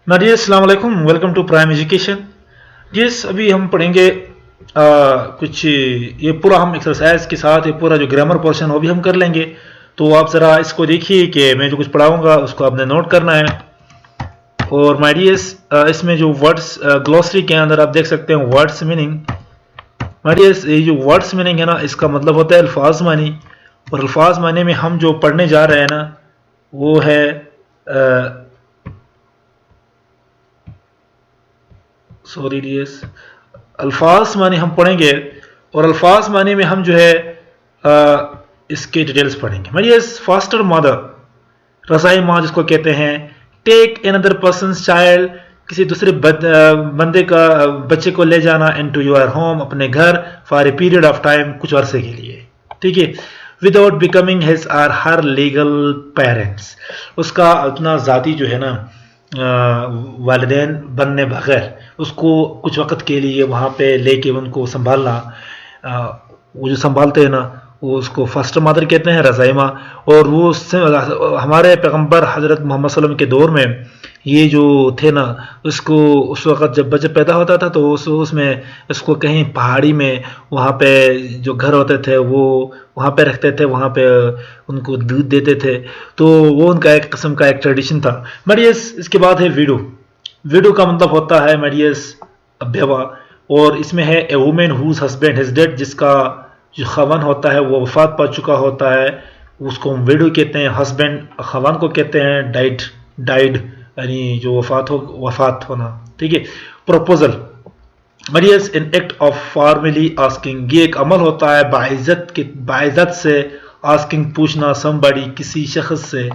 नादिया अस्सलाम वालेकुम, welcome to prime education. जिस अभी हम पढ़ेंगे कुछ ये पूरा हम एक्सरसाइज के साथ ये पूरा जो ग्रामर पोर्शन वो भी हम कर लेंगे। तो आप ज़रा इसको देखिए कि मैं जो कुछ पढ़ाऊंगा उसको आपने नोट करना है। और माय डियर्स, इसमें जो वर्ड्स ग्लोसरी के अंदर आप देख सकते हैं वर्ड्स मीनिंग। माय डियर्स, ये जो वर्ड्स मीनिंग है ना, इसका मतलब होता है अल्फाज मानी। और अल्फाज मानी में हम जो पढ़ने जा रहे हैं ना वो है सॉरी डियर्स, अल्फाज मानी हम पढ़ेंगे। और अल्फाज मानी में हम जो है इसके डिटेल्स पढ़ेंगे। डियर्स, फास्टर मदर, रसाई माँ जिसको कहते हैं। टेक एनदर पर्सन्स चाइल्ड, किसी दूसरे बंदे का बच्चे को ले जाना। इनटू योर होम, अपने घर। For a period of time, कुछ अरसे के लिए, ठीक है। Without becoming his or her legal parents, उसका अपना ज़ाती जो है ना वालिदैन बनने बगैर उसको कुछ वक़्त के लिए वहाँ पे लेके उनको संभालना। वो जो संभालते हैं ना वो उसको फास्टर मदर कहते हैं, रज़ाई माँ। और वो हमारे पैगंबर हज़रत मोहम्मद सल्लल्लाहु अलैहि वसल्लम के दौर में ये जो थे ना, उसको उस वक़्त जब बच्चा पैदा होता था तो उसमें इसको कहीं पहाड़ी में वहाँ पे जो घर होते थे वो वहाँ पे रखते थे, वहाँ पे उनको दूध देते थे। तो वो उनका एक किस्म का एक ट्रेडिशन था। मरियस, इसके बाद है विडो। विडो का मतलब होता है मरियस बेवा। और इसमें है a women whose husband is dead, जिसका जो खवन होता है वो वफात पा चुका होता है, उसको हम विडो कहते हैं। हस्बैंड खवन को कहते हैं डाइड यानी जो वफात होना, ठीक है। प्रपोजल, मरियस an act of formally asking, ये एक अमल होता है बाइज्जत से आस्किंग पूछना समबडी किसी शख्स से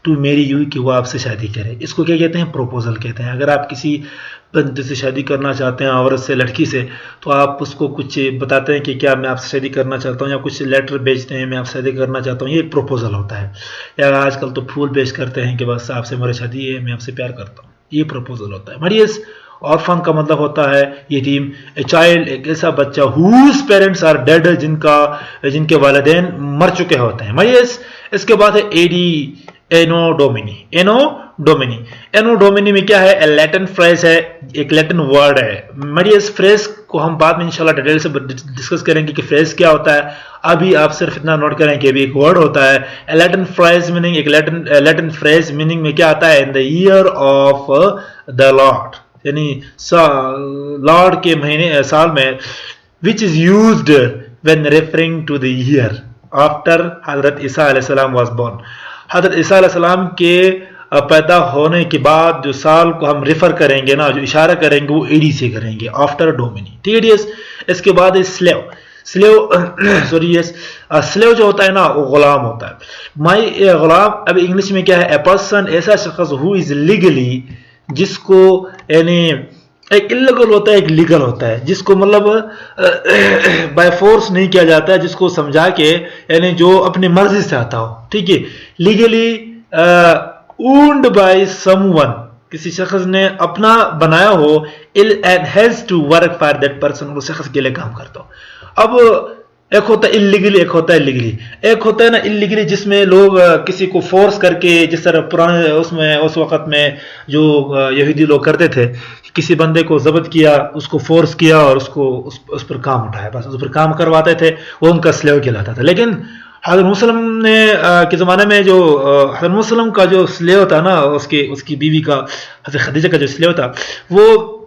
टू मेरी यू कि वो आपसे शादी करे। इसको क्या कहते हैं? प्रपोजल कहते हैं। अगर आप किसी बंदे से शादी करना चाहते हैं, औरत से, लड़की से, तो आप उसको कुछ बताते हैं कि क्या मैं आपसे शादी करना चाहता हूँ, या कुछ लेटर भेजते हैं मैं आपसे शादी करना चाहता हूँ, ये एक प्रपोजल होता है। या आजकल तो फूल भेज करते हैं कि बस आपसे मेरी शादी है, मैं आपसे प्यार करता हूँ, ये प्रपोजल होता है। मरियस ऑर्फन का मतलब होता है यतीम। ए चाइल्ड, एक ऐसा बच्चा हुज पेरेंट्स आर डेड, जिनके वालिदैन मर चुके होते हैं। मरियस, इसके बाद है एनोडोमिनी। एनोडोमिनी में क्या है? ए लैटिन फ्रेज है, एक लैटिन वर्ड है। मरियस, फ्रेज को हम बाद में इंशाल्लाह डिटेल से डिस्कस करेंगे कि फ्रेज क्या होता है। अभी आप सिर्फ इतना नोट करें कि अभी एक वर्ड होता है ए लैटिन फ्रेज मीनिंग। एक लैटिन फ्रेज मीनिंग में क्या आता है? In the year of the Lord, यानी लॉर्ड के महीने साल में, which is used when referring to the year after हजरत ईसा अलैहिस्सलाम वाज बोर्न। हजरत ईसा अलैहिस्सलाम के पैदा होने के बाद जो साल को हम रेफर करेंगे ना, जो इशारा करेंगे, वो एडी से करेंगे, आफ्टर डोमिनी, ठीक है। इसके बाद है स्लेव स्लेव जो होता है ना वो गुलाम होता है। गुलाम, अब इंग्लिश में क्या है? ए पर्सन, ऐसा शख्स हु इज लीगली, जिसको यानी एक इल्लीगल होता है, एक लीगल होता है, जिसको मतलब बाय फोर्स नहीं किया जाता है, जिसको समझा के, यानी जो अपनी मर्जी से आता हो, ठीक है। लीगली ओन्ड बाय समवन, किसी शख्स ने अपना बनाया हो, and has to work for that person, उस शख्स के लिए काम करता हो। अब एक होता है इल्लीगली, एक होता है लीगली। एक होता है ना इल्लीगली, जिसमें लोग किसी को फोर्स करके, जिस तरह पुराने उसमें उस वक़्त में जो यहूदी लोग करते थे, किसी बंदे को जब्त किया, उसको फोर्स किया और उसको उस पर काम उठाया, बस उस पर काम करवाते थे, वो उनका स्लेव कहलाता था। लेकिन हज़रत मुसलम ने के ज़माने में जो हज़रत मुसलम का जो स्लेव था ना, उसकी बीवी का, हज़रत खदीजा का जो स्लेव था, वो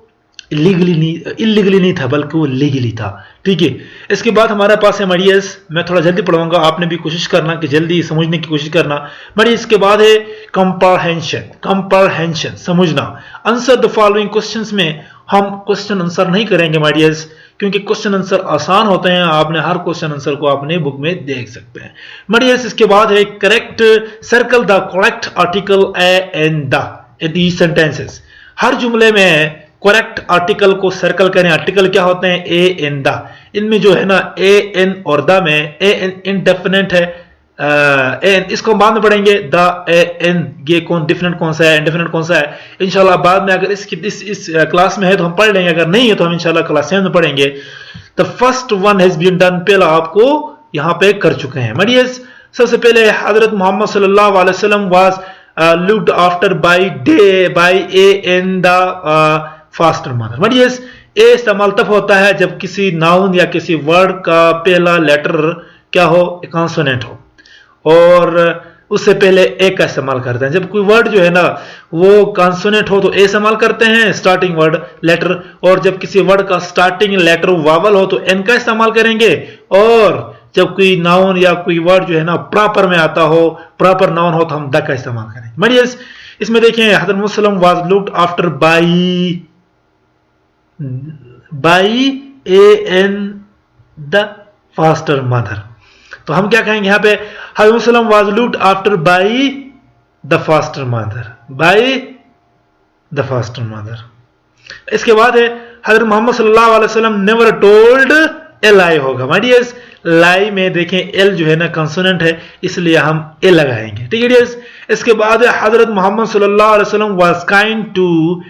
इल्लीगली नहीं था, बल्कि वो लीगली था, ठीक है। इसके बाद हमारे पास है मरियस, मैं थोड़ा जल्दी पढ़ाऊंगा, आपने भी कोशिश करना कि जल्दी समझने की कोशिश करना। मरियस, इसके बाद है कंप्रहेंशन, समझना। आंसर द फॉलोइंग क्वेश्चंस में हम क्वेश्चन आंसर नहीं करेंगे मरियस, क्योंकि क्वेश्चन आंसर आसान होते हैं। आपने हर क्वेश्चन आंसर को अपने बुक में देख सकते हैं। मरियस, इसके बाद है correct, circle the correct article in these sentences. हर जुमले में करेक्ट आर्टिकल को सर्कल करें। आर्टिकल क्या होते हैं? A an the. इनमें जो है ना ए एन और द में ए एन इंडेफिनेट है, एन इसको बाद में पढ़ेंगे। द ए एन, ये कौन डिफिनेट कौन सा है, इंडेफिनेट कौन सा है, इंशाल्लाह बाद में, अगर इस क्लास में है तो हम पढ़ लेंगे, अगर नहीं है तो हम इंशाल्लाह क्लास 7 में पढ़ेंगे। The first one has been done, पहला आपको यहाँ पे कर चुके हैं। मरियस, सबसे पहले हजरत मोहम्मद सल्लल्लाहु अलैहि वसल्लम was looked after by a an the foster mother. But yes, a इस्तेमाल तब होता है जब किसी नाउन या किसी वर्ड का पहला लेटर क्या हो, कॉन्सोनेंट हो, और उससे पहले ए का इस्तेमाल करते हैं। जब कोई वर्ड जो है ना वो कॉन्सोनेंट हो तो ए इस्तेमाल करते हैं स्टार्टिंग वर्ड लेटर, और जब किसी वर्ड का स्टार्टिंग लेटर वावल हो तो एन का इस्तेमाल करेंगे, और जब कोई नाउन या कोई वर्ड जो है ना प्रॉपर में आता हो, प्रॉपर नाउन हो, तो हम द का इस्तेमाल करेंगे। मरियस इसमें देखें हज़रत मुसलम was looked after by a an the foster mother. तो हम क्या कहेंगे यहाँ पे, हज़रत मुसलम was looked after by the foster mother, by the foster mother. इसके बाद है हज़रत मोहम्मद सल्लल्लाहु अलैहि वसल्लम नेवर टोल्ड ए लाई होगा। माय डियर्स, लाई में देखें एल जो है ना कंसोनेंट है, इसलिए हम ए लगाएंगे, ठीक है डियर्स। इसके बाद है हज़रत मोहम्मद सल्लल्लाहु अलैहि वसल्लम was kind to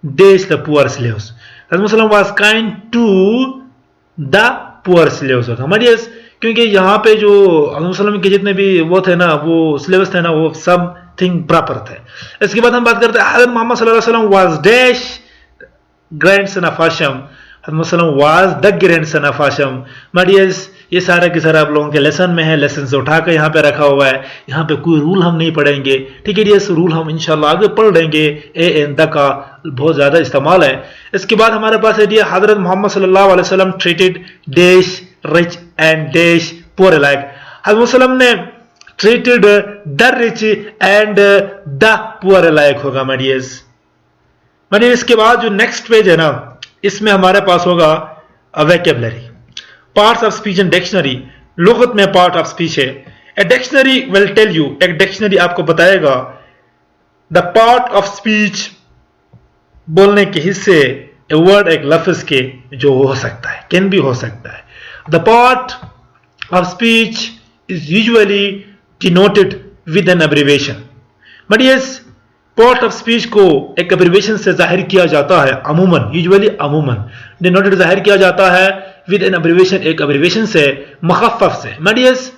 dash the poor slaves. हज़रत मुसलम was kind to the poor slaves होता। माय डियर्स, क्योंकि यहाँ पे जो हज़रत मुसलम के जितने भी वो थे ना, वो स्लेव्स थे ना, वो सब थिंग प्रॉपर थे। इसके बाद हम बात करते हैं हज़रत मोहम्मद सल्लल्लाहु अलैहि वसल्लम was dash grandson of Hashim. हज़रत मुसलम was the grandson of Hashim. My dears, ये सारा के सारा आप लोगों के लेसन में है, लेसन से उठाकर यहाँ पे रखा हुआ है। यहाँ पे कोई रूल हम नहीं पढ़ेंगे, ठीक है डियर्स, रूल हम इंशाल्लाह आगे पढ़ लेंगे। ए एन द का बहुत ज्यादा इस्तेमाल है। इसके बाद हमारे पास है डियर हज़रत मोहम्मद सल्लल्लाहु अलैहि वसल्लम treated dash rich and dash poor alike. हज़रत मुसलम ने treated the rich and the poor alike होगा माय डियर्स। माय इसके बाद जो नेक्स्ट पेज है ना, इसमें हमारे पास होगा vocabulary, parts of speech and dictionary. लुगत में पार्ट ऑफ स्पीच है। A dictionary will tell you, एक डिक्शनरी आपको बताएगा द पार्ट ऑफ स्पीच, बोलने के हिस्से, ए वर्ड एक लफ्ज के जो हो सकता है, कैन भी हो सकता है। The part of speech is usually denoted with an abbreviation. But yes, part of speech को एक एब्रिविएशन से जाहिर किया जाता है, अमूमन, यूजुअली अमूमन डिनोटेड जाहिर किया जाता है विद एन एब्रिविएशन, एक एब्रिविएशन से, मुखफ़फ़ से। मडियस,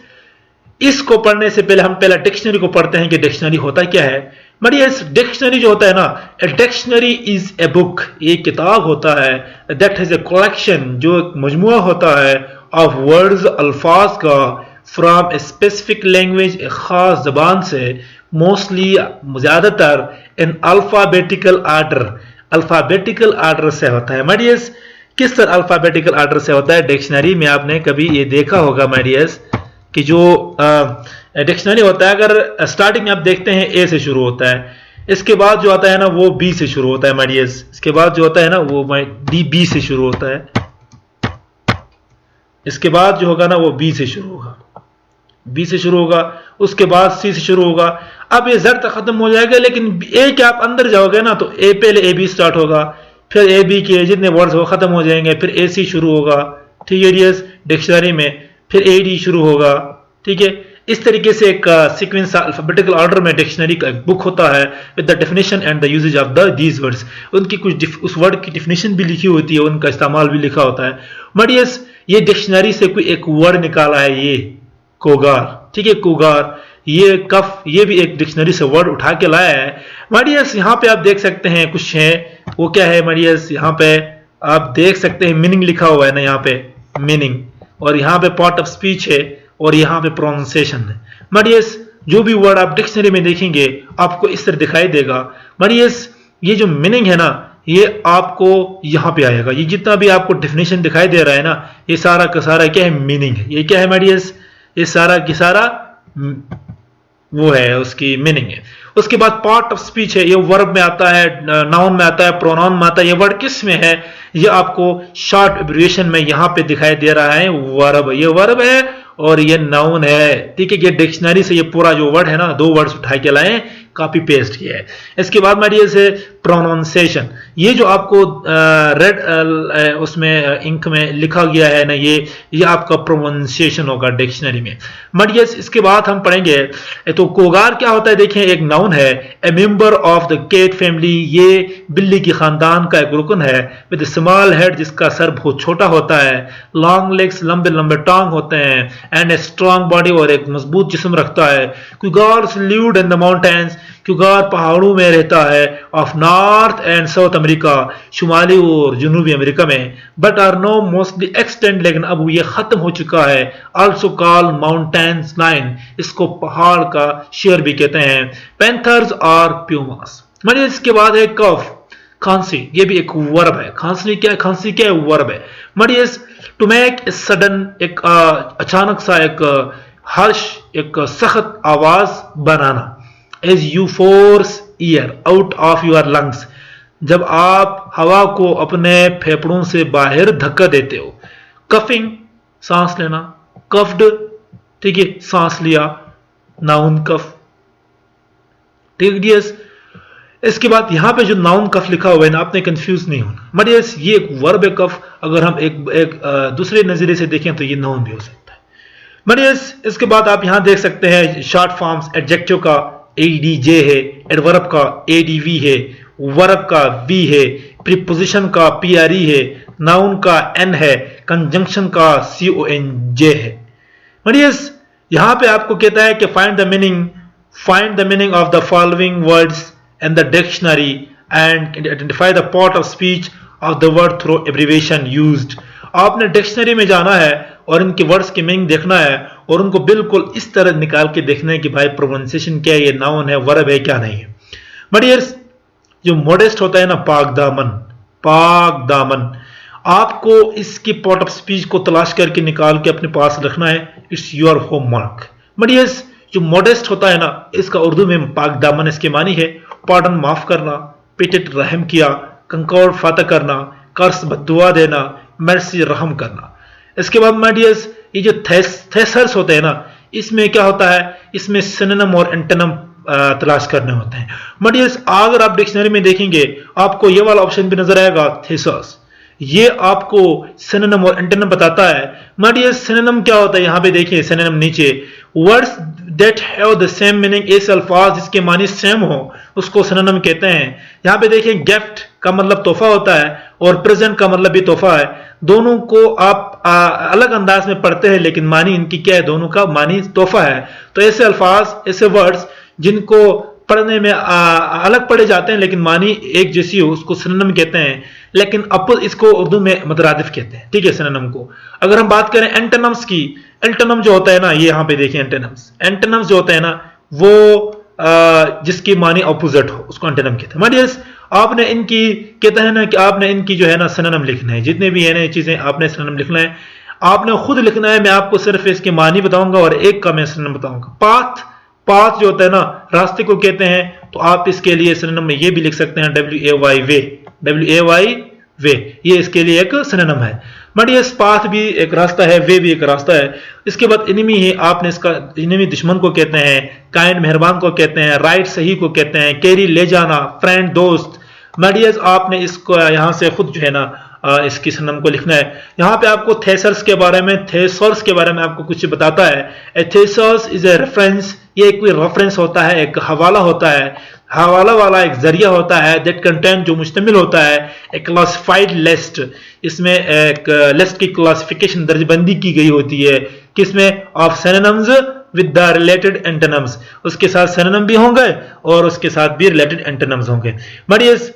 इसको पढ़ने से पहले हम पहला डिक्शनरी को पढ़ते हैं कि डिक्शनरी होता क्या है। मडियस, डिक्शनरी जो होता है ना, a dictionary is a book, ये किताब होता है, दैट हैज ए कलेक्शन, जो एक मजमुआ होता है ऑफ वर्ड्स, अल्फाज का, फ्रॉम ए स्पेसिफिक लैंग्वेज, एक खास जबान से, मोस्टली ज्यादातर in alphabetical order, alphabetical order से होता है। मडियस, किस तरह अल्फाबेटिकल आर्डर से होता है? डिक्शनरी में आपने कभी ये देखा होगा मडियस कि जो डिक्शनरी होता है, अगर स्टार्टिंग में आप देखते हैं ए से शुरू होता है, इसके बाद जो आता है ना वो बी से शुरू होता है मडियस, इसके बाद जो होता है ना वो डी बी से शुरू होता है, इसके बाद जो होगा ना वो बी से शुरू होगा, बी से शुरू होगा, उसके बाद सी से शुरू होगा। अब ये जर तक खत्म हो जाएगा, लेकिन ए के आप अंदर जाओगे ना तो ए पहले ए बी स्टार्ट होगा, फिर ए बी के जितने वर्ड्स वो खत्म हो जाएंगे, फिर ए सी शुरू होगा, ठीक है डियर्स, डिक्शनरी में, फिर ए डी शुरू होगा, ठीक है। इस तरीके से एक सीक्वेंस अल्फाबेटिकल ऑर्डर में डिक्शनरी का एक बुक होता है with the definition and the usage of these words, उनकी कुछ उस वर्ड की डेफिनेशन भी लिखी होती है, उनका इस्तेमाल भी लिखा होता है। मडियस, ये डिक्शनरी से कोई एक वर्ड निकाला है, ये कोगार, ठीक है, कोगार, ये कफ, ये भी एक डिक्शनरी से वर्ड उठा के लाया है। मडियस, यहाँ पे आप देख सकते हैं कुछ है, वो क्या है मडियस, यहाँ पे आप देख सकते हैं मीनिंग लिखा हुआ है ना, यहाँ पे मीनिंग, और यहाँ पे पार्ट ऑफ स्पीच है, और यहाँ पे प्रोनाउंसिएशन है। मडियस, जो भी वर्ड आप डिक्शनरी में देखेंगे आपको इस तरह दिखाई देगा। मडियस, ये जो मीनिंग है ना ये आपको यहाँ पे आएगा, ये जितना भी आपको डेफिनेशन दिखाई दे रहा है ना, ये सारा का सारा क्या है, मीनिंग है। ये क्या है मडियस, ये सारा की सारा वो है, उसकी मीनिंग है। उसके बाद पार्ट ऑफ स्पीच है, ये वर्ब में आता है, नाउन में आता है, प्रोनाउन में आता है। ये वर्ड किस में है, ये आपको शॉर्ट एब्रिविएशन में यहाँ पे दिखाई दे रहा है, वर्ब, ये वर्ब है और ये नाउन है, ठीक है। ये डिक्शनरी से ये पूरा जो वर्ड है ना, दो वर्ड्स उठा के लाए, कॉपी पेस्ट किया है। इसके बाद मडियस प्रोनाउंसिएशन। ये जो आपको रेड उसमें इंक में लिखा गया है ना, ये आपका प्रोनाउंसिएशन होगा डिक्शनरी में। बट यस, इसके बाद हम पढ़ेंगे तो कोगार क्या होता है। देखें, एक नाउन है, a member of the cat family, ये बिल्ली की खानदान का एक रुकन है। विद स्मॉल हेड, जिसका सर बहुत छोटा होता है, लॉन्ग लेग्स, लंबे लंबे टांग होते हैं, एंड ए स्ट्रॉन्ग बॉडी, और एक मजबूत जिस्म रखता है। Cougars lived in the mountains, cougar पहाड़ों में रहता है, of North and South America, शुमाली और जनूबी अमेरिका में। But are now mostly extinct, लेकिन अब ये खत्म हो चुका है। आल्सो कॉल माउंटेन्स लाइन, इसको पहाड़ का शेर भी कहते हैं। पैंथर्स और प्यूमास। मतलब इसके बाद है कफ, खांसी, ये भी एक वर्ब है। खांसी क्या है? खांसी क्या है? वर्ब है। मडियस, टू मेक ए सडन, एक अचानक सा, एक हर्ष, एक सख्त आवाज बनाना। As you force air out of your lungs, जब आप हवा को अपने फेफड़ों से बाहर धक्का देते हो। कफिंग, सांस लेना। कफ्ड, ठीक है, सांस लिया, नाउन कफ। ठीक है। इसके बाद यहां पे जो नाउन कफ लिखा हुआ है ना, आपने कंफ्यूज नहीं होना। मडियस, ये एक वर्ब है कफ, अगर हम एक दूसरे नजरिए से देखें तो ये नाउन भी हो सकता है। मडियस, इसके बाद आप यहां देख सकते हैं शॉर्ट फॉर्म्स। एडजेक्टिव का एडीजे है, एडवर्ब का एडीवी है, वर्ब का वी है, प्रीपोजिशन का पीआरई है, नाउन का एन है, कंजंक्शन का CONJ है। मडियस, यहां पे आपको कहता है कि find the meaning of the following words and the dictionary and identify the part of speech of the word through abbreviation used। आपने डिक्शनरी में जाना है और इनके वर्ड्स की मीनिंग देखना है और उनको बिल्कुल इस तरह निकाल के देखना है कि भाई प्रोनाउंसिएशन क्या है, ये नाउन है, वर्ब है, क्या नहीं है। बट यार, जो मॉडेस्ट होता है ना, पाक दामन, आपको इसकी पार्ट ऑफ स्पीच को तलाश करके निकाल के अपने पास रखना है। It's your homework. But yes, जो मॉडेस्ट होता है ना, इसका उर्दू में पाक दामन इसके मानी है पार्डन, माफ करना, पिटेट, रहम किया, कंकॉर्ड, फातह करना, कर्स, बद्दुआ देना, मर्सी, रहम करना। इसके बाद माय डियर्स, ये जो थेसर्स होते हैं ना, इसमें क्या होता है, इसमें सिनोनिम और एंटोनिम तलाश करने होते हैं। माय डियर्स, अगर आप डिक्शनरी में देखेंगे आपको ये वाला ऑप्शन भी नजर आएगा, थेसर्स, ये आपको सिनोनिम और एंटोनिम बताता है। माय डियर्स, सिनोनिम क्या होता है, यहां पे देखिए सिनोनिम नीचे, words that have the same meaning, ऐसे अल्फाज जिसके मानी सेम हो उसको सिनोनिम कहते हैं। यहां पे देखिए गिफ्ट का मतलब तोहफा होता है और प्रेजेंट का मतलब भी तोहफा है। दोनों को आप अलग अंदाज में पढ़ते हैं लेकिन मानी इनकी क्या है, दोनों का मानी तोहफा है। तो ऐसे अल्फाज, ऐसे वर्ड्स जिनको पढ़ने में अलग पढ़े जाते हैं लेकिन मानी एक जैसी हो उसको सिनोनिम कहते हैं। लेकिन इसको उर्दू में मुतरादिफ कहते हैं। ठीक है, सिनोनिम को। अगर हम बात करें एंटोनिम्स की, एंटोनिम जो होता है ना, ये यहां पे देखिए एंटोनिम्स जो होता है ना, वो जिसकी मानी अपोजिट हो उसको एंटोनिम कहते हैं। मडियस, आपने इनकी कहते हैं ना कि आपने इनकी जो है ना सिनोनिम लिखना है, जितने भी है ना चीजें आपने सिनोनिम लिखना है, आपने खुद लिखना है। मैं आपको सिर्फ इसके मानी बताऊंगा और एक का मैं सिनोनिम बताऊंगा। पाथ जो होता है ना, रास्ते को कहते हैं, तो आप इसके लिए सिनोनिम में ये भी लिख सकते हैं WAY वे, ये इसके लिए एक सिनोनिम है। बट ये पाथ भी एक रास्ता है, वे भी एक रास्ता है। इसके बाद एनिमी है, आपने इसका एनिमी दुश्मन को कहते हैं, काइंड मेहरबान को कहते हैं, राइट सही को कहते हैं, कैरी ले जाना, फ्रेंड दोस्त। मडियस, आपने इसको यहां से खुद जो है ना इसकी सिनोनिम को लिखना है। यहाँ पे आपको थेसर्स के बारे में आपको कुछ बताता है। ए थेसर्स इज ए रेफरेंस, ये कोई रेफरेंस होता है, एक हवाला होता है, हवाला वाला एक जरिया होता है। दैट कंटेंट, जो मुश्तमिल होता है, एक क्लासिफाइड लिस्ट, इसमें एक लिस्ट की क्लासिफिकेशन, दर्जबंदी की गई होती है, किसमें, of synonyms with the related antonyms, उसके साथ सिनोनिम भी होंगे और उसके साथ भी रिलेटेड एंटोनिम्स होंगे। मडियस,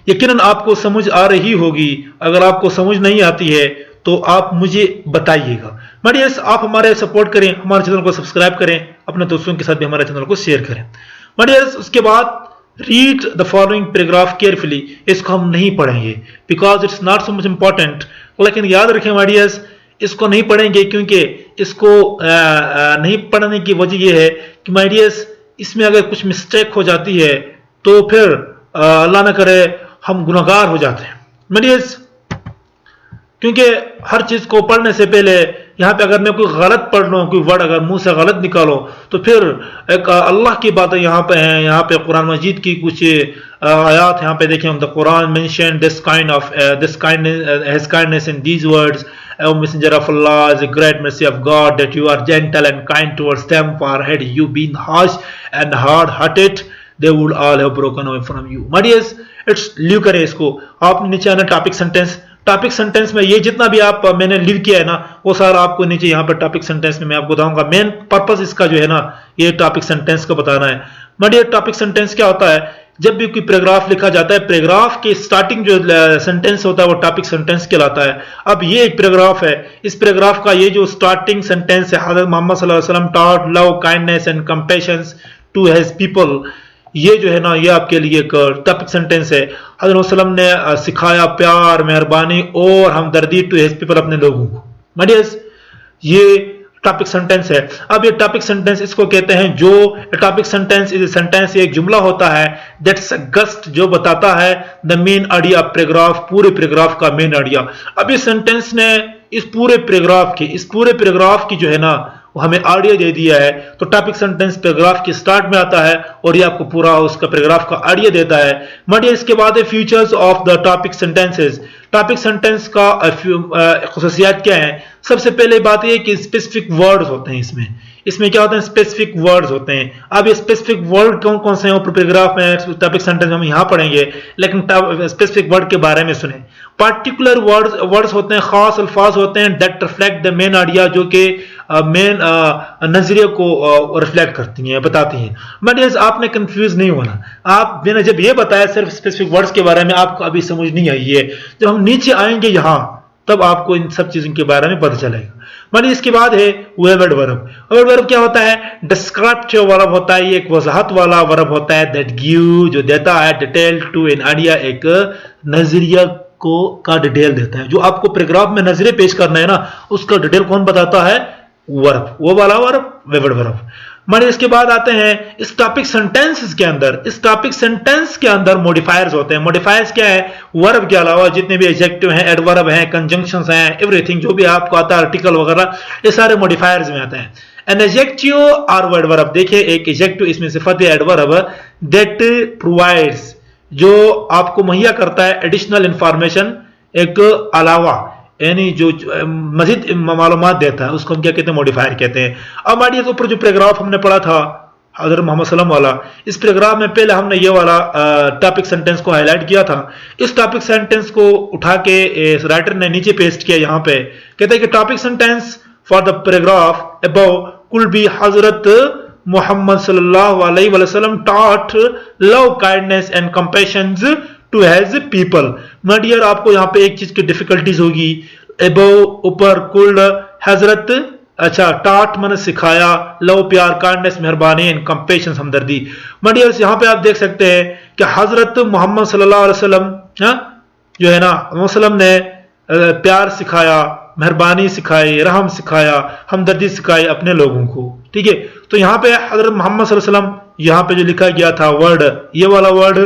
यकीनन आपको समझ आ रही होगी। अगर आपको समझ नहीं आती है तो आप मुझे बताइएगा। मडियस, आप हमारे सपोर्ट करें, हमारे चैनल को सब्सक्राइब करें, अपने दोस्तों के साथ भी हमारे चैनल को शेयर करें। मडियस, उसके बाद read the following paragraph carefully, इसको हम नहीं पढ़ेंगे because it's not so much important. लेकिन याद रखें मडियस, इसको नहीं पढ़ेंगे क्योंकि इसको नहीं पढ़ने की वजह यह है कि मडियस, इसमें अगर कुछ मिस्टेक हो जाती है तो फिर अल्लाह न करे हम गुनहगार हो जाते हैं। मडियस, क्योंकि हर चीज को पढ़ने से पहले यहाँ पे अगर मैं कोई गलत पढ़ लूँ, कोई वर्ड अगर मुंह से गलत निकालो तो फिर एक अल्लाह की बातें यहाँ पे हैं। यहाँ पे कुरान मजीद की कुछ आयात यहाँ पे देखें, the Quran mention this kind of this kindness in these words, O messenger of Allah, is a great mercy of God that you are gentle and kind towards them, for had you been harsh and hard-hearted, they would all have broken away from you. My dears, it's leave करें इसको। आपने नीचे आना topic sentence, topic sentence में ये जितना भी आप मैंने लीव किया है ना, वो सारा आपको नीचे यहाँ पर टॉपिक सेंटेंस में मैं आपको बताऊंगा। मेन पर्पस इसका जो है ना, ये टॉपिक सेंटेंस को बताना है। My dear, टॉपिक सेंटेंस क्या होता है? जब भी कोई पैराग्राफ लिखा जाता है, पैराग्राफ के स्टार्टिंग जो सेंटेंस होता है वो टॉपिक सेंटेंस कहलाता है। अब ये एक पैराग्राफ है, इस पैराग्राफ का ये जो स्टार्टिंग सेंटेंस है, हज़रत मोहम्मद सल्लल्लाहु अलैहि वसल्लम taught love kindness and compassion to his people, ये जो है ना, ये आपके लिए एक टॉपिक सेंटेंस है। हज़रत वसल्लम ने सिखाया प्यार, मेहरबानी और हमदर्दी टू हिज पीपल, अपने लोगों को। मडियस, ये टॉपिक सेंटेंस है। अब ये टॉपिक सेंटेंस इसको कहते हैं, जो टॉपिक सेंटेंस इस सेंटेंस एक जुमला होता है दैट्स गस्ट, जो बताता है the main idea of paragraph, पूरे पैराग्राफ का मेन आइडिया। अब इस सेंटेंस ने इस पूरे पैराग्राफ की जो है ना, वो हमें आइडिया दे दिया है। तो टॉपिक सेंटेंस पैराग्राफ के स्टार्ट में आता है और ये आपको पूरा उसका पैराग्राफ का आइडिया देता है। मडिया, इसके बाद है features of the topic sentences. Topic sentence का खुसूसियात क्या है? सबसे पहले बात यह कि स्पेसिफिक वर्ड्स होते हैं इसमें क्या होते हैं? स्पेसिफिक वर्ड्स होते हैं। अब ये स्पेसिफिक वर्ड कौन कौन से हैं ऊपर पैराग्राफ में, टॉपिक सेंटेंस हम यहाँ पढ़ेंगे, लेकिन स्पेसिफिक वर्ड के बारे में सुने। पार्टिकुलर वर्ड्स होते हैं, खास अल्फाज होते हैं that reflect the main idea, जो कि मेन नजरिए को रिफ्लेक्ट करती हैं, बताती हैं। मडियस, आपने कंफ्यूज नहीं होना। आप मैंने जब ये बताया सिर्फ स्पेसिफिक वर्ड्स के बारे में, आपको अभी समझ नहीं आई है। जब हम नीचे आएंगे यहाँ, तब आपको इन सब चीजों के बारे में पता चलेगा। मानिए, इसके बाद है वेवर्ड वर्ब। वेवर्ड वर्ब क्या होता है? डिस्क्रिप्टिव वर्ब होता है, ये एक वजाहत वाला वर्ब होता है। दैट गिव, जो देता है, डिटेल टू एन आइडिया, एक नजरिया को का डिटेल देता है। जो आपको पैराग्राफ में नजरिए पेश करना है ना, उसका डिटेल कौन बताता है? वर्ब, वो वाला वर्ब, वेवर्ड वर्ब। मानिए, इसके बाद आते हैं इस टॉपिक सेंटेंस के अंदर। इस टॉपिक सेंटेंस के अंदर मॉडिफायर्स होते हैं। मॉडिफायर्स क्या है? वर्ब के अलावा जितने भी एडजेक्टिव हैं, एडवर्ब हैं, कंजंक्शंस हैं, एवरीथिंग जो भी आपको आता है, आर्टिकल वगैरह, ये सारे मॉडिफायर्स में आते हैं। एन एडजेक्टिव और वर्ब, देखिए एक एडजेक्टिव इसमें सिफत है एडवर्ब, दैट प्रोवाइड्स, जो आपको मुहैया करता है एडिशनल इंफॉर्मेशन, एक अलावा, यानी जो मजीद मालूमात देता है, उसको हम क्या कहते हैं? मॉडिफायर कहते हैं। अब हमारे ऊपर जो पैराग्राफ हमने पढ़ा था हज़रत मोहम्मद सल्लल्लाहु अलैहि वसल्लम वाला, इस पैराग्राफ में पहले हमने ये वाला टॉपिक सेंटेंस को हाईलाइट किया था। इस टॉपिक सेंटेंस को उठा के राइटर ने नीचे पेस्ट किया। यहाँ पे कहते हैं कि topic sentence for the paragraph above could be हजरत मोहम्मद सल्लल्लाहु अलैहि वसल्लम taught love, kindness and compassion to his people. My dear, आपको यहाँ पे एक चीज की डिफिकल्टीज होगी। अबव, ऊपर, कुल, हजरत, अच्छा, टाट मैंने सिखाया, लव प्यार, काइंडनेस मेहरबानी, एंड कंपैशन हमदर्दी। माय डियर, यहाँ पे आप देख सकते हैं कि हजरत मोहम्मद सल्लल्लाहु अलैहि वसल्लम जो है ना, वसल्लम ने प्यार सिखाया, मेहरबानी सिखाई, रहम सिखाया, हमदर्दी सिखाई अपने लोगों को। ठीक है, तो यहाँ पे हजरत मोहम्मद सल्लल्लाहु अलैहि वसल्लम, यहाँ पे जो लिखा गया था वर्ड, ये वाला वर्ड,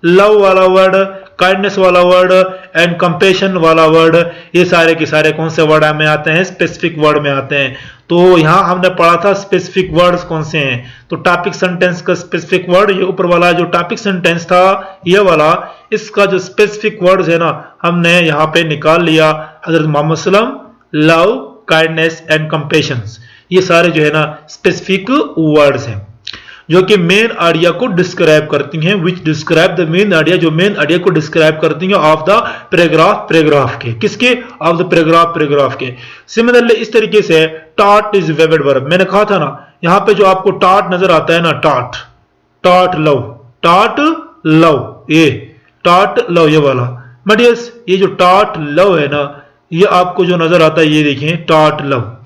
लव वाला वर्ड, काइंडनेस वाला वर्ड एंड कंपैशन वाला वर्ड, ये सारे के सारे कौन से वर्ड में आते हैं? स्पेसिफिक वर्ड में आते हैं। तो यहां हमने पढ़ा था स्पेसिफिक वर्ड्स कौन से हैं। तो टॉपिक सेंटेंस का स्पेसिफिक वर्ड, ये ऊपर वाला जो टॉपिक सेंटेंस था, ये वाला, इसका जो स्पेसिफिक वर्ड्स है ना, हमने यहाँ पे निकाल लिया। हजरत मोहम्मद सल्लम, लव, काइंडनेस एंड कंपैशन, ये सारे जो है ना स्पेसिफिक वर्ड्स हैं जो कि मेन आइडिया को डिस्क्राइब करती हैं, विच डिस्क्राइब द मेन आइडिया, जो मेन आइडिया को डिस्क्राइब करती हैं ऑफ द पैराग्राफ के, किसके? ऑफ द पैराग्राफ के। सिमिलरली इस तरीके से टॉट इज वेवर्ड वर्ब। मैंने कहा था ना, यहाँ पे जो आपको टॉट नजर आता है ना, टॉट लव, ये टॉट लव, ये वाला। मडियस, ये जो टॉट लव है ना, ये आपको जो नजर आता है, ये देखिए टॉट लव,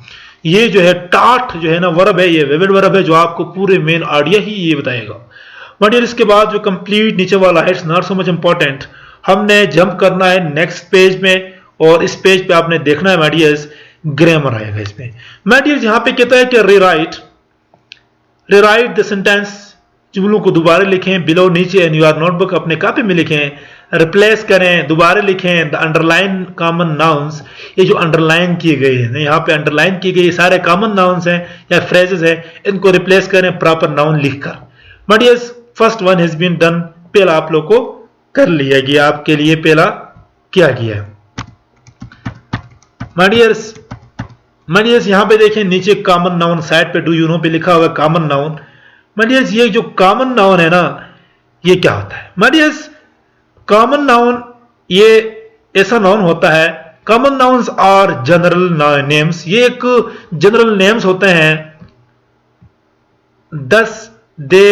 ये जो है टाट जो है ना वर्ब है, ये वेवर्ड वर्ब है, जो आपको पूरे मेन आइडिया ही ये बताएगा। मडियर, इसके बाद जो कंप्लीट नीचे वाला है, it's not so much important, हमने जंप करना है नेक्स्ट पेज में, और इस पेज पे आपने देखना है मडियर्स, ग्रामर आएगा इसमें। मडियर्स, यहाँ पे कहता है कि रीराइट द सेंटेंस जुमलों को दोबारा लिखें बिलो नीचे इन योर नोटबुक अपने कॉपी में लिखें, रिप्लेस करें, दोबारा लिखें द अंडरलाइन कॉमन नाउन्स। ये जो अंडरलाइन किए गए हैं, यहाँ पे अंडरलाइन किए गए सारे कॉमन नाउन्स हैं या फ्रेजेस हैं, इनको रिप्लेस करें प्रॉपर नाउन लिखकर। But yes first one has been done, पहला आप लोग को कर लिया गया, आपके लिए पहला किया गया है। मडियर्स यहां पे देखें नीचे कॉमन नाउन साइड पे डू यू नो पे लिखा हुआ है कॉमन नाउन। मडियर्स ये जो कॉमन नाउन है ना, ये क्या होता है? मडियर्स कॉमन नाउन ये ऐसा नाउन होता है, common nouns are general names, ये एक जनरल नेम्स होते हैं, thus they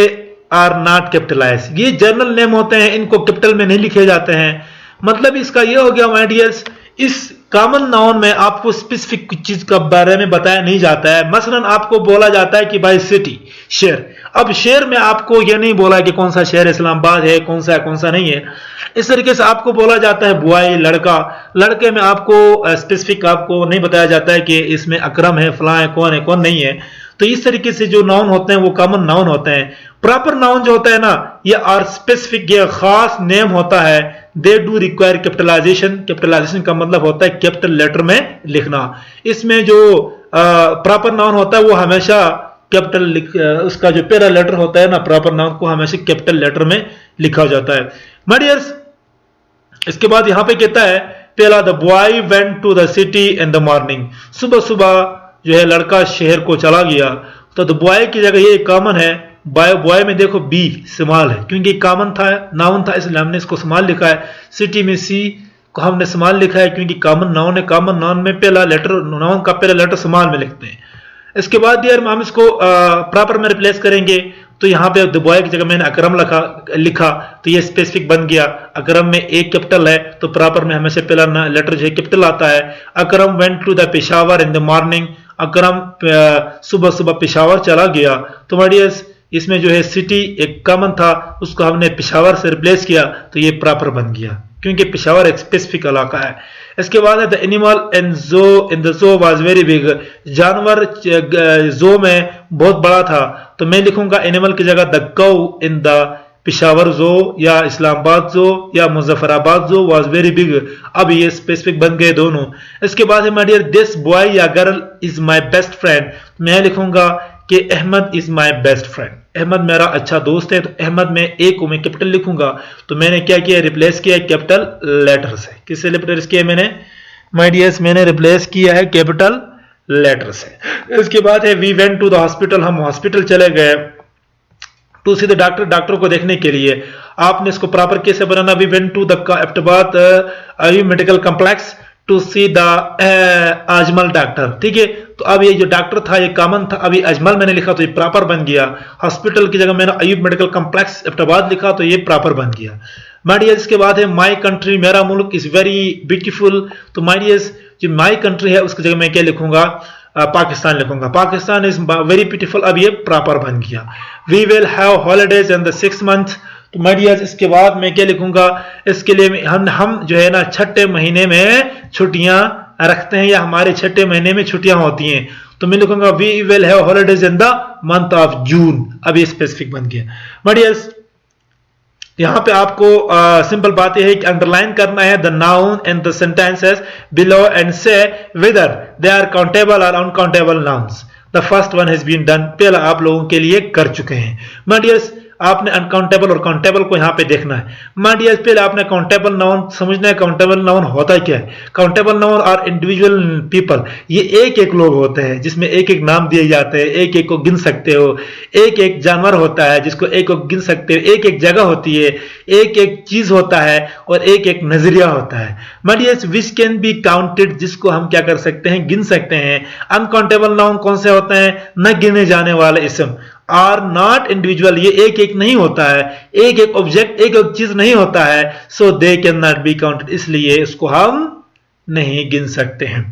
are not capitalize, ये जनरल नेम होते हैं, इनको कैपिटल में नहीं लिखे जाते हैं। मतलब इसका ये हो गया माय डियर्स, इस कॉमन नाउन में आपको स्पेसिफिक कुछ चीज के बारे में बताया नहीं जाता है। मसलन आपको बोला जाता है कि भाई सिटी, शहर, अब शहर में आपको यह नहीं बोला कि कौन सा शहर इस्लामाबाद है, कौन सा नहीं है। इस तरीके से आपको बोला जाता है बॉय, लड़का, लड़के में आपको स्पेसिफिक आपको नहीं बताया जाता है कि इसमें अकरम है, फलां है, कौन नहीं है। तो इस तरीके से जो नाउन होते हैं वो कॉमन नाउन होते हैं। प्रॉपर नाउन जो होता है ना, ये आर स्पेसिफिक, ये खास नेम होता है, they do require capitalization. Capitalization का मतलब होता है कैपिटल लेटर में लिखना। इसमें जो प्रॉपर नाउन होता है वो हमेशा कैपिटल, उसका जो पहला लेटर होता है ना प्रॉपर नाउन को हमेशा कैपिटल लेटर में लिखा जाता है। मडियर्स इसके बाद यहां पे कहता है पहला, the boy went to the city in the morning, सुबह सुबह जो है लड़का शहर को चला गया। तो द बॉय की जगह ये कॉमन है, बॉय में देखो बी स्मॉल है क्योंकि कॉमन था, नाउन था, इसलिए हमने इसको स्मॉल लिखा है। सिटी में सी को हमने स्मॉल लिखा है क्योंकि कॉमन नाउन है, कॉमन नाउन में पहला लेटर, नाउन का पहला लेटर स्मॉल में लिखते हैं। इसके बाद यार हम इसको प्रॉपर में रिप्लेस करेंगे, तो यहाँ पे द बॉय की जगह मैंने अकरम लिखा तो ये स्पेसिफिक बन गया। अकरम में एक कैपिटल है तो प्रॉपर में हमेशा पहला लेटर जो है कैपिटल आता है। Akram went to the Peshawar in the morning, Akram सुबह सुबह पेशावर चला गया। तो मडियर्स इसमें जो है सिटी एक कॉमन था, उसको हमने पेशावर से रिप्लेस किया तो ये प्रॉपर बन गया क्योंकि पेशावर एक स्पेसिफिक इलाका है। इसके बाद है the animal in the zoo was very big, जानवर ज़ू में बहुत बड़ा था। तो मैं लिखूंगा एनिमल की जगह the cow in the Peshawar zoo या इस्लामाबाद ज़ू या Muzaffarabad zoo was very big. अब ये स्पेसिफिक बन गए दोनों। इसके बाद है माय डियर दिस बॉय या girl is my best friend, मैं लिखूंगा कि Ahmad is my best friend, Ahmad मेरा अच्छा दोस्त है। तो अहमद में एक को मैं कैपिटल लिखूंगा, तो मैंने क्या किया, रिप्लेस किया कैपिटल लेटर से। किससे रिप्लेस किया मैंने माय डियर्स, मैंने रिप्लेस किया है कैपिटल लेटर से। इसके बाद है we went to the hospital, हम हॉस्पिटल चले गए to see the doctor, doctor को देखने के लिए। आपने इसको प्रॉपर कैसे बनाना, we went to the Abbottabad Ayub medical complex to see the Ajmal doctor, ठीक है। तो अब ये जो डॉक्टर था ये कॉमन था, अभी अजमल मैंने लिखा तो ये प्रॉपर बन गया। हॉस्पिटल की जगह मैंने अयूब मेडिकल कॉम्प्लेक्स एफ्टाबाद लिखा तो ये प्रॉपर बन गया। माय डियर्स इसके बाद है माय कंट्री, मेरा मुल्क इज वेरी ब्यूटीफुल। तो माय डियर्स जो माय कंट्री है उसकी जगह मैं क्या लिखूंगा, पाकिस्तान लिखूंगा, पाकिस्तान इज वेरी ब्यूटीफुल। अब ये प्रॉपर बन गया। We will have holidays in the 6th month। तो माय डियर्स इसके बाद मैं क्या लिखूंगा, इसके लिए हम जो है ना छठे महीने में छुट्टियां रखते हैं या हमारे छठे महीने में छुट्टियां होती हैं। तो मैं लिखूंगा we will have holidays in the month of June. अब ये स्पेसिफिक बन गया। माय डियर्स यहां पे आपको सिंपल बात यह है कि अंडरलाइन करना है the noun and the sentences below and say whether they are countable और uncountable nouns. The first one has been done, पहला आप लोगों के लिए कर चुके हैं। माय डियर्स आपने अनकाउंटेबल और काउंटेबल को यहां पे देखना है। माय डियर्स पहले आपने काउंटेबल नाउन समझना है। काउंटेबल नाउन होता क्या है, countable noun are individual people, ये एक एक लोग होते हैं जिसमें एक एक नाम दिए जाते हैं, एक एक को गिन सकते हो। एक एक जानवर होता है जिसको एक को गिन सकते हो, एक एक जगह होती है, एक एक चीज होता है और एक एक नजरिया होता है। My dears which can be counted, जिसको हम क्या कर सकते हैं, गिन सकते हैं। अनकाउंटेबल नाउन कौन से होते हैं, न गिने जाने वाले इसम, आर नॉट इंडिविजुअल, ये एक एक नहीं होता है, एक एक ऑब्जेक्ट एक एक चीज नहीं होता है। So they can not be counted, इसलिए इसको हम नहीं गिन सकते हैं।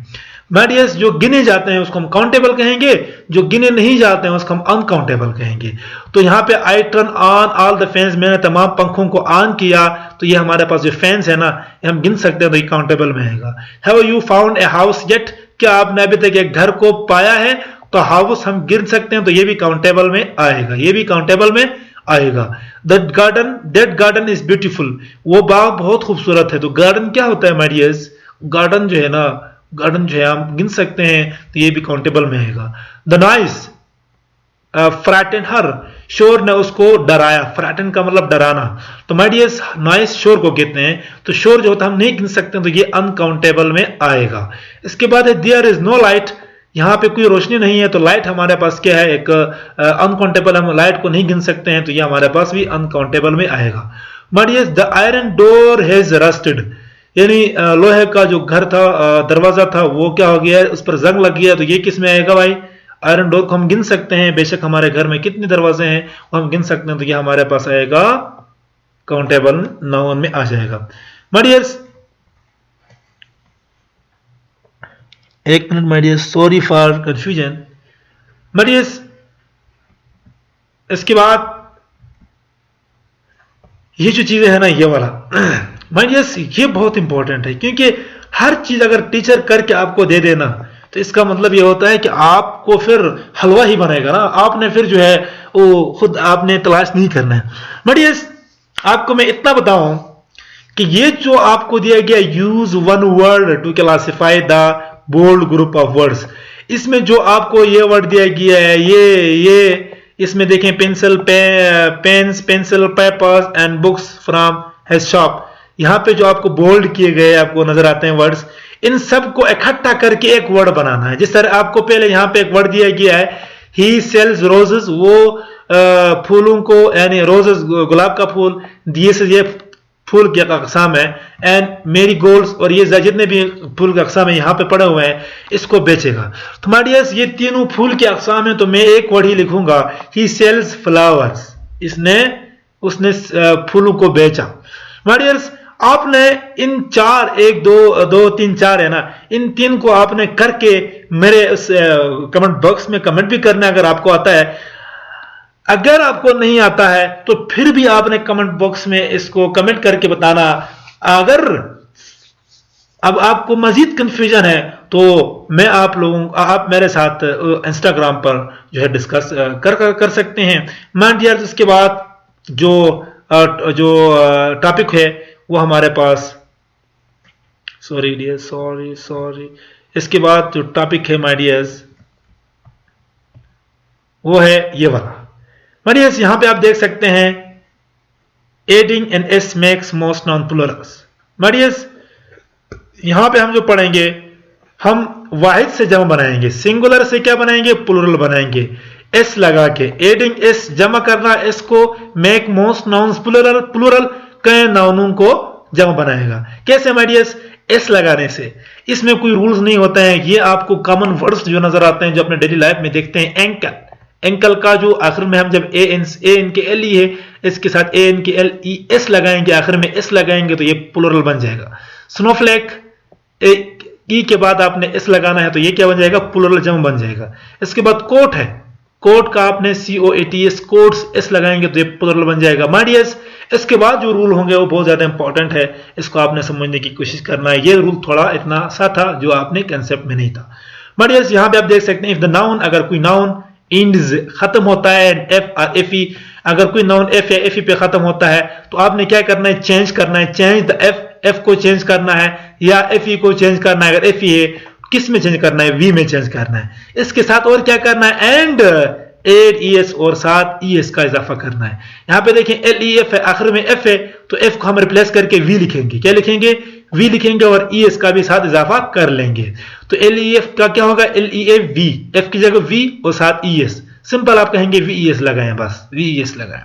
माय डियर्स जो गिने जाते हैं उसको हम काउंटेबल कहेंगे, जो गिने नहीं जाते हैं उसको हम अनकाउंटेबल कहेंगे। तो यहाँ पे I turn on all the fans, मैंने तमाम पंखों को ऑन किया, तो ये हमारे पास जो फैंस है ना हम गिन सकते हैं, तो ये काउंटेबल में आएगा। Have you found a house yet, क्या आपने अभी तक एक घर को पाया है, तो हाउस हम गिन सकते हैं, तो ये भी काउंटेबल में आएगा, ये भी काउंटेबल में आएगा। दैट गार्डन इज ब्यूटीफुल, वो बाग बहुत खूबसूरत है। तो गार्डन क्या होता है माय डियर्स, गार्डन जो है ना, गार्डन जो है हम गिन सकते हैं, तो ये भी काउंटेबल में आएगा। द नॉइस फ्रैटन हर, शोर ने उसको डराया। फ्रैटन का मतलब डराना। तो माय डियर्स नॉइस शोर को कहते हैं, तो शोर जो होता है हम नहीं गिन सकते, तो ये अनकाउंटेबल में आएगा। इसके बाद है देयर इज नो लाइट, यहां पे कोई रोशनी नहीं है, तो लाइट हमारे पास क्या है, एक अनकाउंटेबल, हम लाइट को नहीं गिन सकते हैं, तो ये हमारे पास भी अनकाउंटेबल में आएगा। My dears the iron door has rusted, यानी लोहे का जो घर था, दरवाजा था, वो क्या हो गया है, उस पर जंग लग गया। तो ये किस में आएगा भाई, आयरन डोर को हम गिन सकते हैं, बेशक हमारे घर में कितने दरवाजे हैं वो हम गिन सकते हैं, तो ये हमारे पास आएगा काउंटेबल नाउन में आ जाएगा। माय डियर्स एक minute my dears, sorry for confusion. My dears इसके बाद ये जो चीजें है ना, ये वाला माय डियर्स ये बहुत इंपॉर्टेंट है, क्योंकि हर चीज अगर टीचर करके आपको दे देना, तो इसका मतलब ये होता है कि आपको फिर हलवा ही बनेगा ना, आपने फिर जो है वो खुद आपने तलाश नहीं करना है। माय डियर्स आपको मैं इतना बताऊं कि ये जो आपको दिया गया use one word to classify the bold group of words, इसमें जो आपको ये वर्ड दिया गया है, ये इसमें देखें pencil, pens, pencil, papers and books from his shop, यहां पे जो आपको बोल्ड किए गए आपको नजर आते हैं वर्ड्स, इन सब को इकट्ठा करके एक वर्ड बनाना है। जिस तरह आपको पहले यहां पे एक वर्ड दिया गया है, ही सेल्स रोजेस, वो फूलों को, यानी रोजेस गुलाब का फूल, दिए से ये फूल की अकसाम है, एंड मेरी गोल्ड्स, और ये जितने भी फूल के अकसाम है यहाँ पे पड़े हुए हैं, इसको बेचेगा। तो माय डियर्स ये तीनों फूल के अकसाम है, तो मैं एक वर्ड ही लिखूंगा, ही सेल्स फ्लावर्स, उसने फूलों को बेचा। माय डियर्स आपने इन चार, 1 2 2 3 4 है ना, इन 3 को आपने करके मेरे उस कमेंट बॉक्स में कमेंट भी करना है अगर आपको आता है। अगर आपको नहीं आता है तो फिर भी आपने कमेंट बॉक्स में इसको कमेंट करके बताना। अगर अब आपको मजीद कंफ्यूजन है तो मैं आप मेरे साथ इंस्टाग्राम पर जो है डिस्कस कर सकते हैं। माय डियर्स इसके बाद जो टॉपिक है वो हमारे पास, सॉरी डियर, सॉरी, इसके बाद जो टॉपिक है माय डियर्स वो है ये वाला। माय डियर्स यहां पे आप देख सकते हैं adding N S makes most non Plurals. My dears यहां पे हम जो पढ़ेंगे, हम वाहिद से जमा बनाएंगे, सिंगुलर से क्या बनाएंगे, प्लूरल बनाएंगे, एस लगा के। एडिंग एस जमा करना एस को, मेक मोस्ट नाउन्स प्लूरल कई नाउनों को जमा बनाएगा। कैसे माय डियर्स, एस लगाने से। इसमें कोई रूल्स नहीं होता है, ये आपको कॉमन वर्ड्स जो नजर आते हैं जो अपने डेली लाइफ में देखते हैं। एंकल का जो आखिर में हम जब ए एन के एल ई है, इसके साथ ए एन के एल ई एस लगाएंगे, आखिर में एस लगाएंगे तो ये प्लूरल बन जाएगा। स्नोफ्लेक ई के बाद आपने एस लगाना है तो ये क्या बन जाएगा, प्लूरल जमा बन जाएगा। इसके बाद कोट है, कोट का आपने COATS कोट्स एस लगाएंगे तो ये प्लूरल बन जाएगा। माय डियर्स इसके बाद जो रूल होंगे वो बहुत ज्यादा इंपॉर्टेंट है, इसको आपने समझने की कोशिश करना है। ये रूल थोड़ा इतना सा था जो आपने कंसेप्ट में नहीं था। माय डियर्स यहां पे आप देख सकते हैं, इफ द नाउन, अगर कोई नाउन इंड्स खत्म होता है, एफ और एफ ई, अगर कोई नाउन एफ या एफ ई पे खत्म होता है तो आपने क्या करना है, चेंज करना है। चेंज द एफ को चेंज करना है या एफ ई को चेंज करना है। अगर एफ ई है किस में चेंज करना है, वी में चेंज करना है। इसके साथ और क्या करना है, एंड एड ईएस, और साथ ईएस का इजाफा करना है। यहां पे देखें LEF है, आखिर में एफ है, तो एफ को हम रिप्लेस करके वी लिखेंगे। क्या लिखेंगे, वी लिखेंगे, और ईएस का भी साथ इजाफा कर लेंगे। तो LEF का क्या होगा, LEAV, एफ की जगह वी और साथ ईएस। सिंपल आप कहेंगे VES लगाएं, बस VES लगाएं।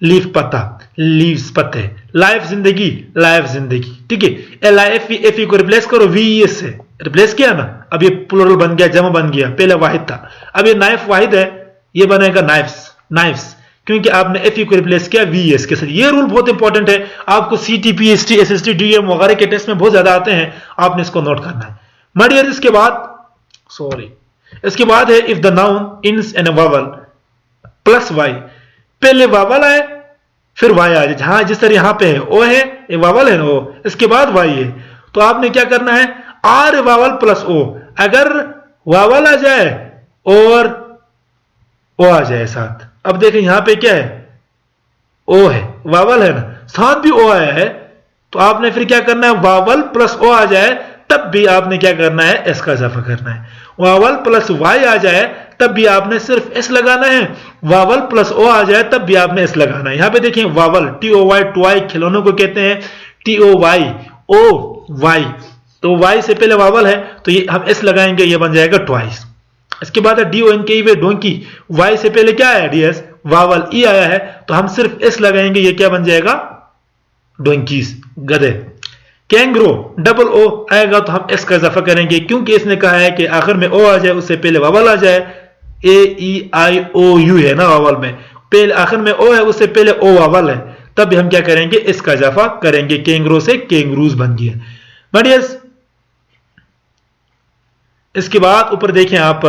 लीफ पत्ता, लीव्स पत्ते, लाइफ जिंदगी, लाइफ जिंदगी, ठीक है। LIFE को रिप्लेस करो VES से, रिप्लेस किया ना, अब ये प्लूरल बन गया, जमा बन गया। पहले वाहिद था, अब ये नाइफ वाहिद है, ये बनेगा नाइफ्स, नाइफ्स, क्योंकि आपने FE को रिप्लेस किया VES के साथ। ये रूल बहुत इंपॉर्टेंट है, आपको CT, PST, SST, DM वगैरह के टेस्ट में बहुत ज्यादा आते हैं, आपने इसको नोट करना है। माय डियर इसके बाद, सॉरी, इसके बाद है इफ द नाउन इंस एन वावल प्लस वाई, पहले वावल आए फिर वाई आ जाए। जहां जिस तरह यहां पे है ओ है, ये वावल है ना ओ, इसके बाद वाई है, तो आपने क्या करना है, आर वावल प्लस ओ। अगर वावल आ जाए और ओ आ जाए साथ, अब देखें यहां पे क्या है, ओ है, वावल है ना, साथ भी ओ आया है, तो आपने फिर क्या करना है, वावल प्लस ओ आ जाए तब भी आपने क्या करना है, एस का इजाफा करना है। वावल प्लस वाई आ जाए तब भी आपने सिर्फ एस लगाना है, वावल प्लस ओ आ जाए तब भी आपने एस लगाना है। यहां पे देखिए vowel, T O Y, toy खिलौनों को कहते हैं, T O Y, O Y, तो वाई से पहले वावल है तो ये हम एस लगाएंगे, ये बन जाएगा ट्वाइस। इसके बाद डी ओ एन के वे डोंकी, वाई से पहले क्या आया, डी एस, वावल ई आया है तो हम सिर्फ एस लगाएंगे, ये क्या बन जाएगा, डोंकीज, गधे। कैंग्रो, डबल ओ आएगा तो हम एस का इजाफा करेंगे, क्योंकि इसने कहा है कि आखिर में ओ आ जाए उससे पहले वावल आ जाए, ए ई आई ओ यू है ना वावल में, पहले आखिर में ओ है उससे पहले ओ वावल है, तब हम क्या करेंगे, इसका इजाफा करेंगे। कैंग्रो से कैंगरूज बन गया। बढ़िया। इसके बाद ऊपर देखें आप,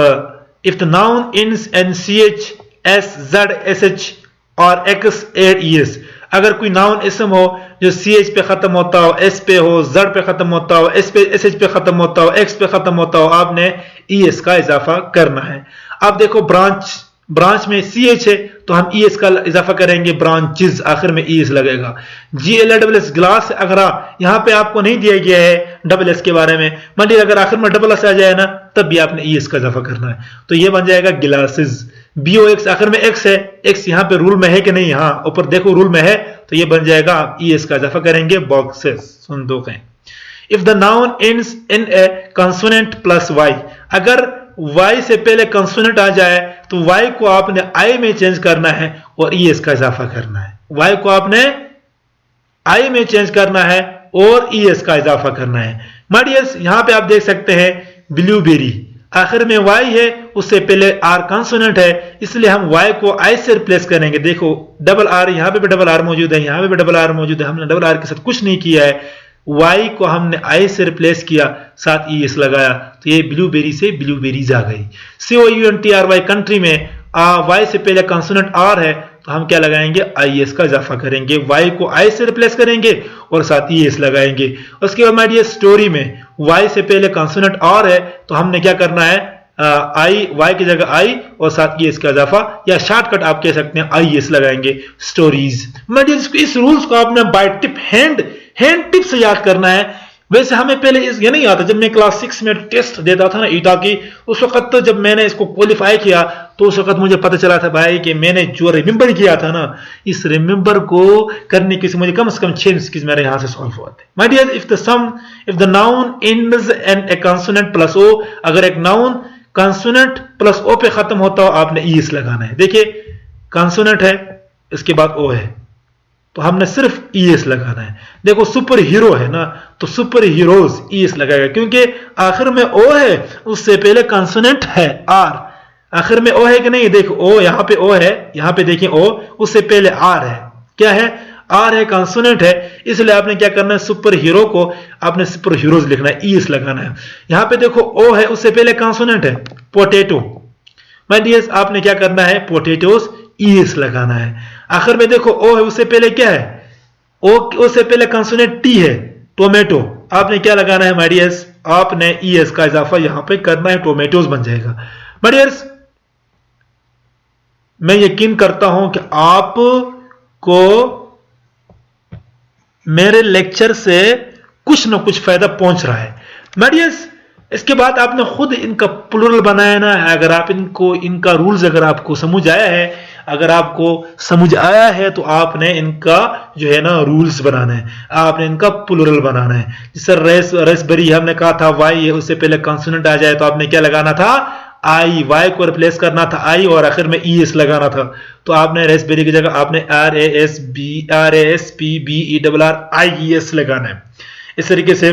if the noun ends in C H S Z S H और एक्स एड ई एस, अगर कोई नाउन इसम हो जो सी एच पे खत्म होता हो, एस पे हो, जेड पे खत्म होता हो, एस पे एस एच पे खत्म होता हो, एक्स पे खत्म होता हो, आपने ई एस का इजाफा करना है। अब देखो ब्रांच, ब्रांच में सी एच है तो हम ई एस का इजाफा करेंगे, ब्रांचेस आखिर में ई एस लगेगा। G L double S, glass अगर यहां पे आपको नहीं दिया गया है डबल एस के बारे में, मतलब अगर आखिर में डबल एस आ जाए ना तब भी आपने ई एस का इजाफा करना है, तो ये बन जाएगा गिलासेस। बी ओ एक्स, आखिर में एक्स है, एक्स यहां पे रूल में है कि नहीं, हाँ ऊपर देखो रूल में है, तो ये बन जाएगा, ई एस का इजाफा करेंगे, बॉक्सेस, संदूक हैं। If the noun ends in a consonant plus Y, अगर y से पहले कंसोनेंट आ जाए तो y को आपने i में चेंज करना है और es का इजाफा करना है, y को आपने i में चेंज करना है और es का इजाफा करना है। माडियस, यहां पे आप देख सकते हैं ब्लूबेरी, आखिर में y है उससे पहले r कंसोनेंट है, इसलिए हम y को i से रिप्लेस करेंगे। देखो डबल r, यहां पे भी डबल r मौजूद है, यहां पे भी डबल r मौजूद है, हमने डबल r के साथ कुछ नहीं किया है, y को हमने i से रिप्लेस किया, साथ es लगाया, तो ये ब्लूबेरी से ब्लूबेरीज आ गई। COUNTRY, कंट्री में y से पहले कंसोनेंट r है तो हम क्या लगाएंगे, is का इजाफा करेंगे, y को i से रिप्लेस करेंगे और साथ es लगाएंगे। उसके बाद हमारी स्टोरी में y से पहले कंसोनेंट r है तो हमने क्या करना है, y की जगह i और साथ es का इजाफा, या शॉर्टकट आप कह सकते हैं is लगाएंगे, स्टोरीज। इस रूल्स को आपने बाय टिप हैंड टिप से याद करना है। वैसे हमें पहले ये नहीं आता, जब मैं क्लास 6 में टेस्ट देता था ना ईटा की, उस वक्त तो जब मैंने इसको क्वालिफाई किया तो उस वक्त मुझे पता चला था भाई कि मैंने जो रिमेंबर किया था ना, इस रिमेंबर को करने के मुझे कम से कम 6 स्किल्स मेरे यहां से सॉल्व हुआ थे। My dear, if the noun ends in a consonant plus O, अगर एक नाउन कंसोनेंट प्लस ओ पे खत्म होता हो आपने ईएस लगाना है। देखिए कंसोनेंट है, इसके बाद ओ है, तो हमने सिर्फ ईएस लगाना है। देखो सुपर हीरो है ना, तो सुपर हीरोज ईएस लगाएगा, क्योंकि आखिर में ओ है उससे पहले कंसोनेंट है आर, आखिर में ओ है कि नहीं, देखो ओ यहाँ पे ओ है, यहाँ पे देखिए ओ, उससे पहले आर है, क्या है, आर है, कंसोनेंट है, इसलिए आपने क्या करना है, सुपर हीरो को आपने सुपर हीरोज लिखना है, ईएस लगाना है। यहाँ पे देखो ओ है उससे पहले कंसोनेंट है, पोटैटो, माय डियर्स आपने क्या करना है, पोटैटोज ईएस लगाना है। आखिर में देखो ओ है उससे पहले क्या है, ओ उससे पहले कंसोनेंट टी है, टोमेटो, आपने क्या लगाना है माय डियर्स, आपने ईएस का इजाफा यहां पे करना है, टोमेटोज बन जाएगा। माय डियर्स, मैं यकीन करता हूं कि आपको मेरे लेक्चर से कुछ ना कुछ फायदा पहुंच रहा है। माय डियर्स, इसके बाद आपने खुद इनका प्लूरल बनाया ना, अगर आप इनका रूल्स अगर आपको समझ आया है, अगर आपको समझ आया है तो आपने इनका जो है ना रूल्स बनाना है, आपने इनका प्लूरल बनाना है। जैसे रेसबेरी हमने कहा था वाई है उससे पहले कंसोनेंट आ जाए तो आपने क्या लगाना था, आई, वाई को रिप्लेस करना था आई और आखिर में ईएस लगाना था, तो आपने रेसबेरी की जगह आपने RASBERY लगाना है। इस तरीके से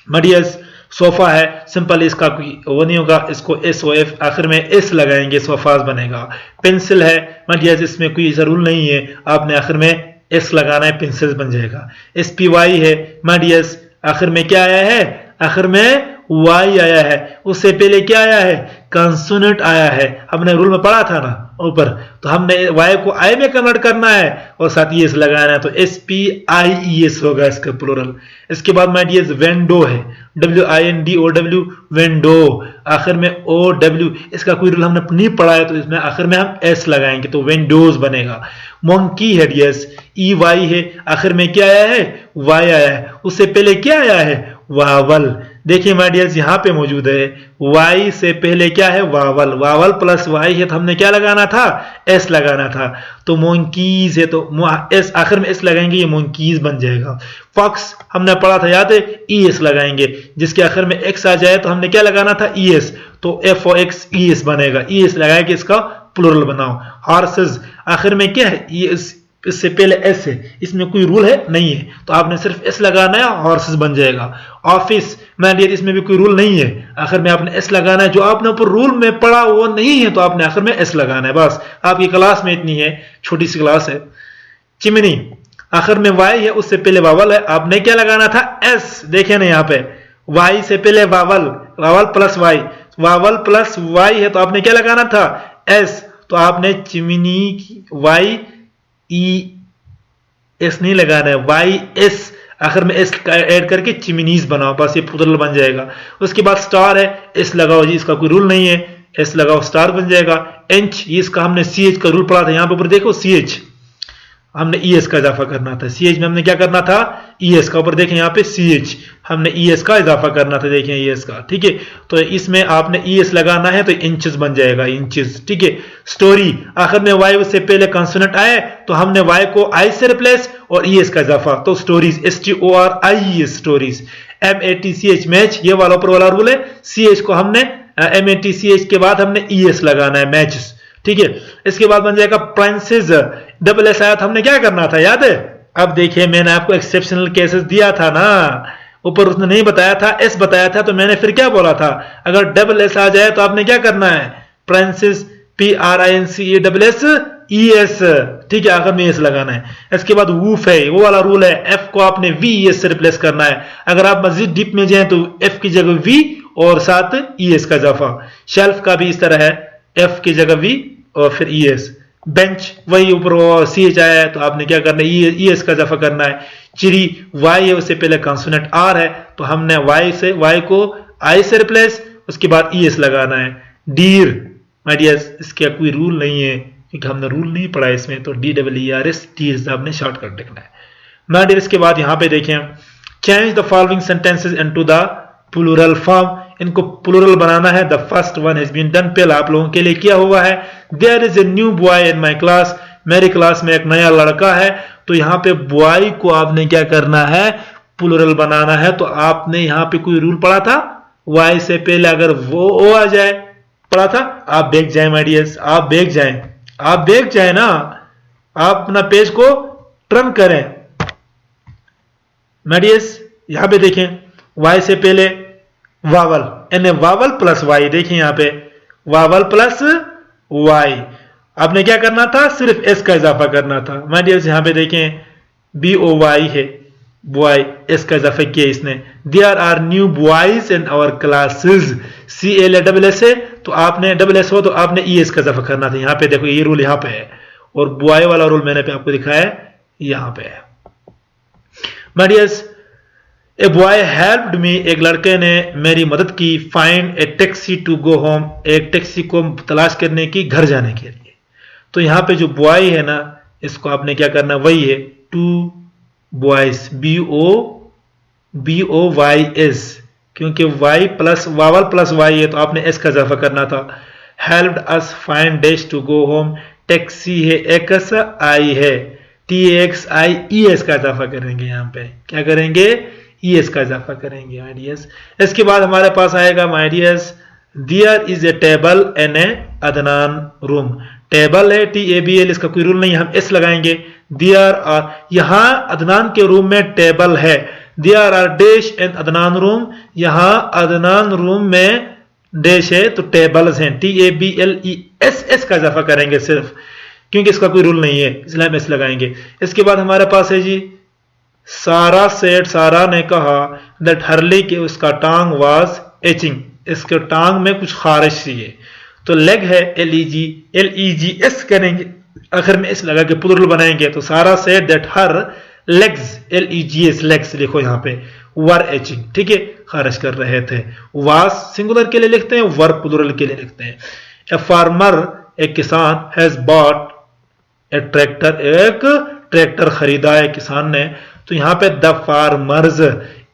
मडियस, सोफा है, सिंपल इसका कोई वो नहीं होगा, इसको SOF आखिर में एस लगाएंगे, सोफाज बनेगा। पेंसिल है मडियस, इसमें कोई ऐसा रूल नहीं है, आपने आखिर में एस लगाना है, पेंसिल्स बन जाएगा। SPY है मडियस, आखिर में क्या आया है, आखिर में वाई आया है, उससे पहले क्या आया है, कंसोनेंट आया है। हमने रूल में पढ़ा था ना ऊपर, तो हमने वाई को आई में कन्वर्ट करना है और साथ ई एस लगाना है, तो S P I E S होगा इसका प्लूरल। इसके बाद माय डियर वेंडो है, WINDOW वेंडो, आखिर में OW, इसका कोई रूल हमने नहीं पढ़ा है तो इसमें आखिर में हम एस लगाएंगे तो विंडोज बनेगा। मंकी है डियर्स, EY है, आखिर में क्या आया है, वाई आया है, उससे पहले क्या आया है, वावल। देखिए माय डियर्स यहाँ पे मौजूद है, वाई से पहले क्या है, वावल, वावल प्लस वाई है तो हमने क्या लगाना था, एस लगाना था। तो मोंकीज है तो एस, आखिर में एस लगाएंगे, ये मोंकीज बन जाएगा। फॉक्स हमने पढ़ा था याद है, ES लगाएंगे, जिसके आखिर में एक्स आ जाए तो हमने क्या लगाना था, ES, तो FOX ES बनेगा, ES लगाए कि इसका प्लूरल बनाओ। हॉर्सेस, आखिर में क्या है, इससे पहले एस है, इसमें कोई रूल है नहीं है तो आपने सिर्फ एस लगाना है, हॉर्सेस बन जाएगा। ऑफिस, मैं डियर इसमें भी कोई रूल नहीं है, आखिर में आपने एस लगाना है, जो आपने ऊपर रूल में पढ़ा वो नहीं है तो आपने आखिर में एस लगाना है, बस आपकी क्लास में इतनी है, छोटी सी क्लास है। चिमनी, आखिर में वाई है, उससे पहले वावल है, आपने क्या लगाना था, एस। देखे ना यहाँ पे, वाई से पहले vowel, vowel plus Y, vowel plus Y है तो आपने क्या लगाना था, एस, तो आपने चिमनी वाई ई एस नहीं लगाना है, वाई एस, आखिर में एस ऐड करके चिमनीज बनाओ, बस ये प्लूरल बन जाएगा। उसके बाद स्टार है, एस लगाओ जी, इसका कोई रूल नहीं है, एस लगाओ स्टार बन जाएगा। इंच, ये इसका हमने CH का रूल पढ़ा था, यहाँ पे ऊपर देखो CH, हमने ES का इजाफा करना था, CH में हमने क्या करना था, ES का, ऊपर देखें यहाँ पे CH, हमने ES का इजाफा करना था, देखें ES का, ठीक है। तो इसमें आपने ES लगाना है तो इंचेस बन जाएगा, इंचेस, ठीक है। स्टोरी, आखिर में वाई से पहले कंसोनेंट आए तो हमने वाई को आई से रिप्लेस और ES का इजाफा, तो stories, STORIES stories. MATCH match, ये वाला ऊपर वाला रूल है, CH को हमने MATCH के बाद हमने ES लगाना है, मैचेस, ठीक है। इसके बाद बन जाएगा प्रिंसेस, डबल एस आया था, हमने क्या करना था याद है। अब देखिए मैंने आपको एक्सेप्शनल केसेस दिया था ना, ऊपर उसने नहीं बताया था, एस बताया था, तो मैंने फिर क्या बोला था, अगर डबल एस आ जाए तो आपने क्या करना है, प्रिंसेस PRINCESS ES, ठीक है, आखिर में एस लगाना है। इसके बाद वूफ है, वो वाला रूल है, एफ को आपने VES से रिप्लेस करना है, अगर आप मजीद डीप में जाए तो एफ की जगह V और साथ ES का इजाफा। शेल्फ का भी इस तरह है, एफ की जगह V और फिर ES। बेंच, वही ऊपर CH आया है तो आपने क्या करना है, ES का इजाफा करना है। चिरी, वाई है, उससे पहले कंसोनेंट R है तो हमने वाई को आई से रिप्लेस, उसके बाद ES लगाना है। डीर, माय डियर्स, इसका कोई रूल नहीं है क्योंकि हमने रूल नहीं पढ़ा इसमें, तो DEERS, डीर्स आपने शॉर्टकट लिखना है। माय डियर्स, के बाद यहाँ पे देखें, change the following sentences into the plural form, इनको प्लूरल बनाना है। The first one has been done, पहला आप लोगों के लिए किया हुआ है। There is a new boy in my class, मेरी क्लास में एक नया लड़का है, तो यहाँ पे बॉय को आपने क्या करना है, प्लूरल बनाना है। तो आपने यहाँ पे कोई रूल पढ़ा था, वाई से पहले अगर वो ओ आ जाए, पढ़ा था, आप बेग जाए माय डियर्स, आप बेग जाए ना, आप अपना पेज को टर्न करें माय डियर्स। यहां पे देखें, वाई से पहले वावल, यानी वावल प्लस वाई, देखें यहां पे वावल प्लस वाई, आपने क्या करना था, सिर्फ एस का इजाफा करना था माय डियर्स। यहां पे देखें BOY है, बॉय, एस का इजाफा किया इसने। There are new boys in our classes, CLASS है तो आपने डबल एस हो तो आपने ES का इजाफा करना था। यहाँ पे देखो ये रूल यहाँ पे है, और बॉय वाला रूल मैंने पे आपको दिखाया है, यहाँ पे है my dears. A boy helped me, एक लड़के ने मेरी मदद की। Find a taxi to go home, एक टैक्सी को तलाश करने की, घर जाने के लिए। तो यहाँ पे जो बॉय है ना, इसको आपने क्या करना, वही है टू बॉयज, BOYS, क्योंकि Y plus vowel plus Y है तो आपने एस का इजाफा करना था। Helped us find dash to go home, taxi है, XI है, TAXIES का इजाफा करेंगे, यहाँ पे क्या करेंगे, ES का इजाफा करेंगे माय डियर्स। इसके बाद हमारे पास आएगा my dears, there is a table in a Adnan room, table है TABL, इसका कोई रूल नहीं, हम एस लगाएंगे। देयर आर, यहां अदनान के रूम में टेबल है। There are dash in Adnan room, यहां अदनान रूम में डैश है तो टेबल्स हैं, TABLESS का इजाफा करेंगे सिर्फ, क्योंकि इसका कोई रूल नहीं है इसलिए हम एस लगाएंगे। इसके बाद हमारे पास है जी, सारा सेड, सारा ने कहा, दैट हर्ली के उसका टांग वाज एचिंग, इसके टांग में कुछ खारिश थी। तो लेग है LEGS करेंगे, आखिर में इस लगा के प्लूरल बनाएंगे तो सारा say that her legs LEGS legs लिखो यहाँ पे वर एचिंग, ठीक है, खारिश कर रहे थे। वास सिंगुलर के लिए लिखते हैं, वर प्लूरल के लिए लिखते हैं। ए फार्मर एक किसान हैज बॉट ए ट्रैक्टर, एक ट्रैक्टर खरीदा है किसान ने। तो यहाँ पे द फार्मर्स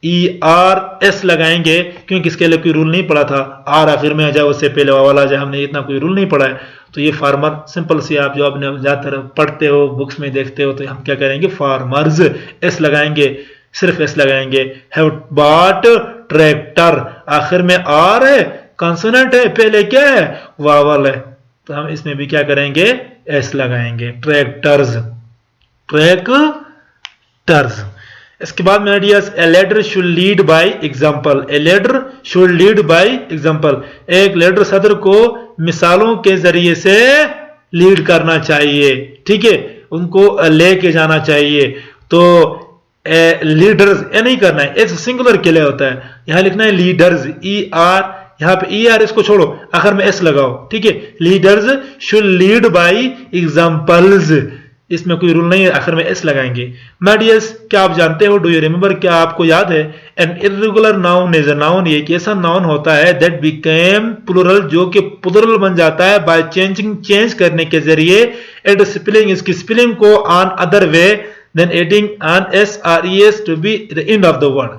ERS लगाएंगे क्योंकि इसके लिए कोई रूल नहीं पड़ा था, आर आखिर में आ जाए उससे पहले वाला आ जाए, हमने इतना कोई रूल नहीं पड़ा है। तो ये फार्मर सिंपल सी आप जो आपने ज्यादातर पढ़ते हो बुक्स में देखते हो, तो हम क्या करेंगे फार्मर्स एस लगाएंगे, सिर्फ एस लगाएंगे। हैव बॉट ट्रैक्टर, आखिर में आर है, कॉन्सोनेंट है, पहले क्या है वावल है, तो हम इसमें भी क्या करेंगे एस लगाएंगे। Tractors, tractors. इसके बाद मेरे dears a leader should lead by example, a leader should lead by example, एक लीडर सदर को मिसालों के जरिए से लीड करना चाहिए, ठीक है, उनको लेके जाना चाहिए। तो लीडर्स ए नहीं करना है, एस सिंगुलर के लिए होता है, यहां लिखना है लीडर्स ER, यहां पे ER इसको छोड़ो, आखिर में एस लगाओ, ठीक है। Leaders should lead by examples, इसमें कोई रूल नहीं है, आखिर में एस लगाएंगे। माय डियर्स, क्या आप जानते हो, डू यू रिमेंबर, क्या आपको याद है, an irregular noun is a noun, ये एक ऐसा नाउन होता है दैट बिकेम प्लूरल, जो कि प्लूरल बन जाता है बाय चेंजिंग, चेंज करने के जरिए एड स्पेलिंग, इसकी स्पेलिंग को on other way than adding on SRES to be the end of the word.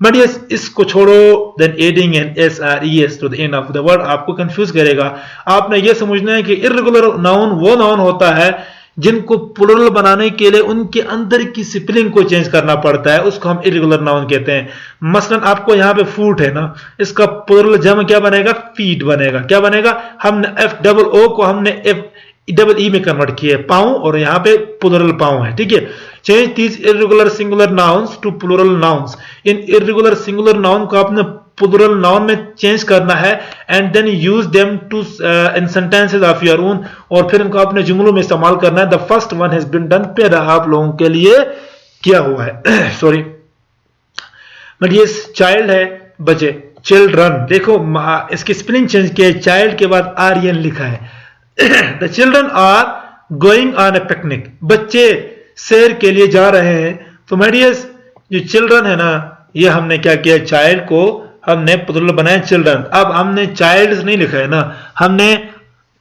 My dears, इसको छोड़ो, then adding an SRES to the end of the word आपको confuse करेगा। आपने ये समझना है कि इर्रेगुलर नाउन वो नाउन होता है जिनको प्लूरल बनाने के लिए उनके अंदर की स्पेलिंग को चेंज करना पड़ता है, उसको हम इर्रेगुलर नाउन कहते हैं। मसलन आपको यहाँ पे फूट है ना, इसका प्लूरल जम क्या बनेगा, फीट बनेगा। क्या बनेगा, हमने FOO को हमने FEE में कन्वर्ट किया है, पाऊं, और यहाँ पे प्लूरल पाऊं है, ठीक है। Change these irregular singular nouns to plural nouns, इन इर्रेगुलर सिंगुलर नाउन को आपने प्लूरल नाउन में चेंज करना है and then use them to in sentences of your own, और फिर इनको अपने जुमलों में इस्तेमाल करना है। The first one has been done, पहला आप लोगों के लिए किया हुआ है सॉरी। बट ये चाइल्ड है, बच्चे, चिल्ड्रन, देखो इसकी स्पेलिंग चेंज किया है, चाइल्ड के बाद REN लिखा है। The children are going on a picnic, बच्चे सैर के लिए जा रहे हैं। तो माय डियर्स, जो चिल्ड्रन है ना, ये हमने क्या किया, चाइल्ड को हमने प्लूरल बनाया चिल्ड्रन। अब हमने चाइल्ड्स नहीं लिखा है ना, हमने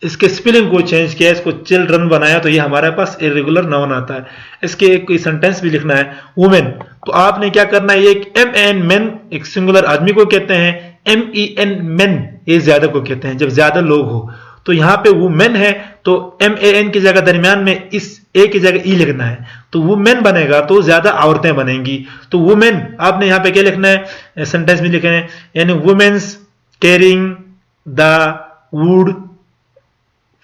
इसके स्पेलिंग को चेंज किया, इसको चिल्ड्रन बनाया, तो ये हमारे पास इर्रेगुलर नाउन आता है। इसके एक कोई सेंटेंस भी लिखना है, वुमेन, तो आपने क्या करना है, एक MEN मेन एक सिंगुलर आदमी को कहते हैं, MEN मेन ये ज्यादा को कहते हैं, जब ज्यादा लोग हो। तो यहाँ पे वुमेन है तो MAN की जगह दरमियान में इस ए की जगह ई लिखना है, तो वुमेन बनेगा तो ज्यादा औरतें बनेंगी। तो वुमेन आपने यहाँ पे क्या लिखना है, सेंटेंस में लिखना है, यानी women's carrying the wood